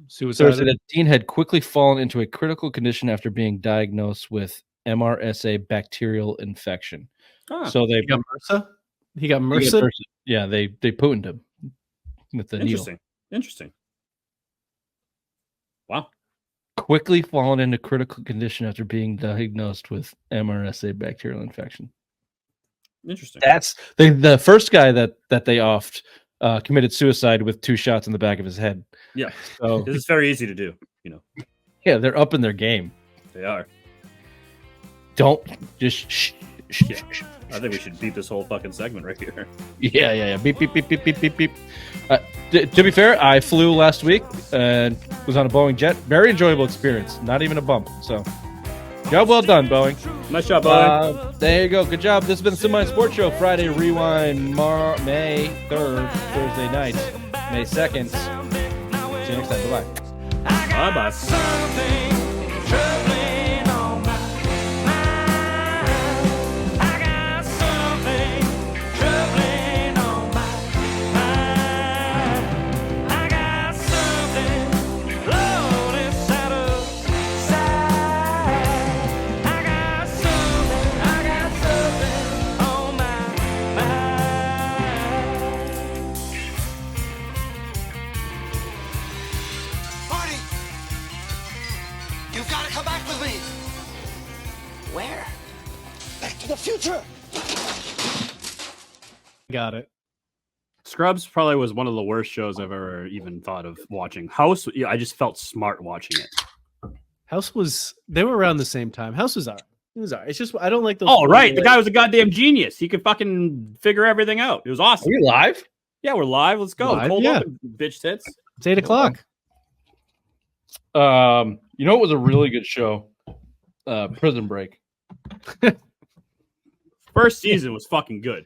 Suicide. So that Dean had quickly fallen into a critical condition after being diagnosed with MRSA bacterial infection. So they got MRSA. He got MRSA. Yeah, they Putined him with the needle. Interesting. Wow. Quickly fallen into critical condition after being diagnosed with MRSA bacterial infection. Interesting. That's the first guy that they offed committed suicide with 2 shots in the back of his head. Yeah. So this is very easy to do, Yeah, they're up in their game. They are. Don't just shh. I think we should beat this whole fucking segment right here. Yeah. Beep, beep, beep, beep, beep, beep, beep. To be fair, I flew last week and was on a Boeing jet. Very enjoyable experience. Not even a bump. So, job well done, Boeing. Nice job, Boeing. There you go. Good job. This has been the Semi Sports Show. Friday Rewind, May 3rd, Thursday night, May 2nd. See you next time. Bye-bye. Bye-bye. Got it. Scrubs probably was one of the worst shows I've ever even thought of watching. House, yeah, I just felt smart watching it. House was, they were around the same time. House was alright. It was alright. It's just, I don't like those. Oh, right. The guy was a goddamn genius. He could fucking figure everything out. It was awesome. Are we live? Yeah, we're live. Let's go. Live, Cold yeah. open, bitch tits. It's 8 o'clock. You know what was a really good show? Prison Break. First season was fucking good.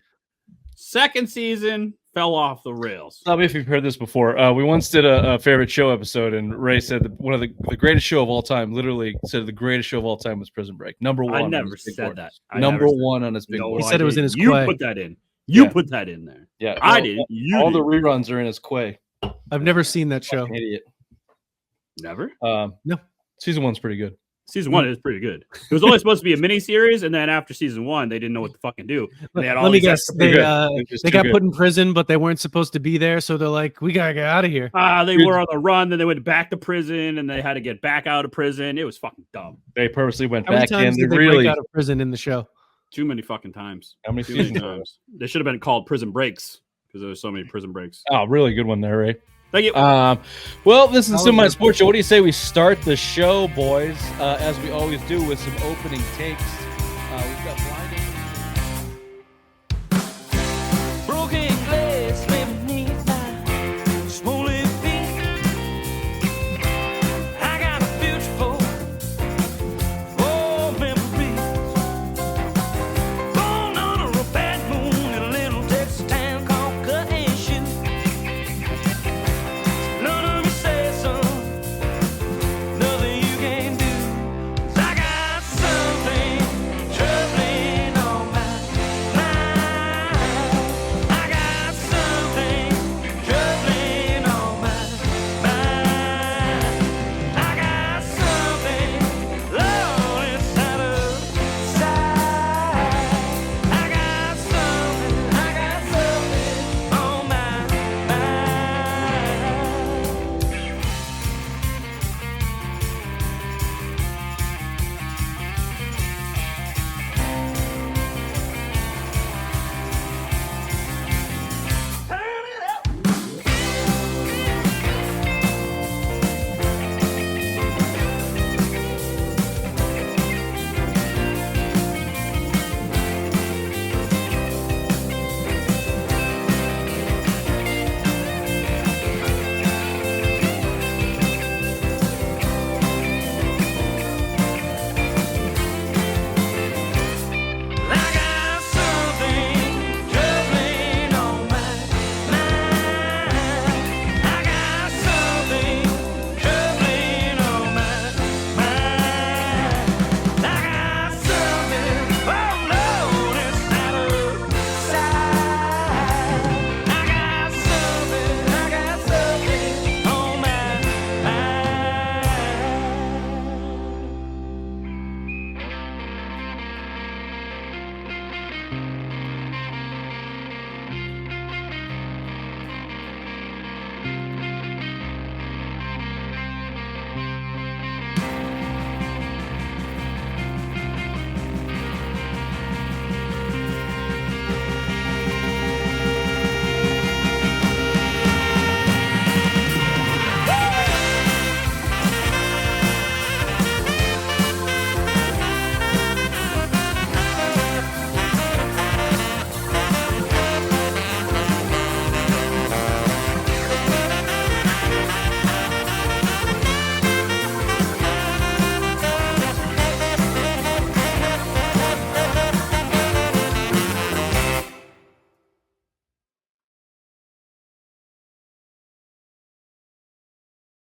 Second season fell off the rails. Tell me if you've heard this before. We once did a favorite show episode, and Ray said that one of the greatest show of all time. Literally said the greatest show of all time was Prison Break. Number one. I on never his big said board. that. I Number never said one that. on his big No, board. He said it was in didn't. his You quay. put that in. You Yeah. put that in there. Yeah, I didn't. You all the didn't. reruns are in his quay. I've never seen that show. Fucking idiot. Never. No. Season one's pretty good. Season one is pretty good. It was only supposed to be a mini series, and then after season one, they didn't know what to fucking do. They had all Let me these guess. extra- They got put in prison, but they weren't supposed to be there. So they're like, we got to get out of here. They were on the run, then they went back to prison, and they had to get back out of prison. It was fucking dumb. They purposely went How many back in. times did they really break out of prison in the show? Too many fucking times. How many Too many seasons? times. They should have been called prison breaks because there were so many prison breaks. Oh, really good one there, Ray. Thank you. Well, this is That Semi was Sports Show. What do you say we start the show, boys, as we always do, with some opening takes?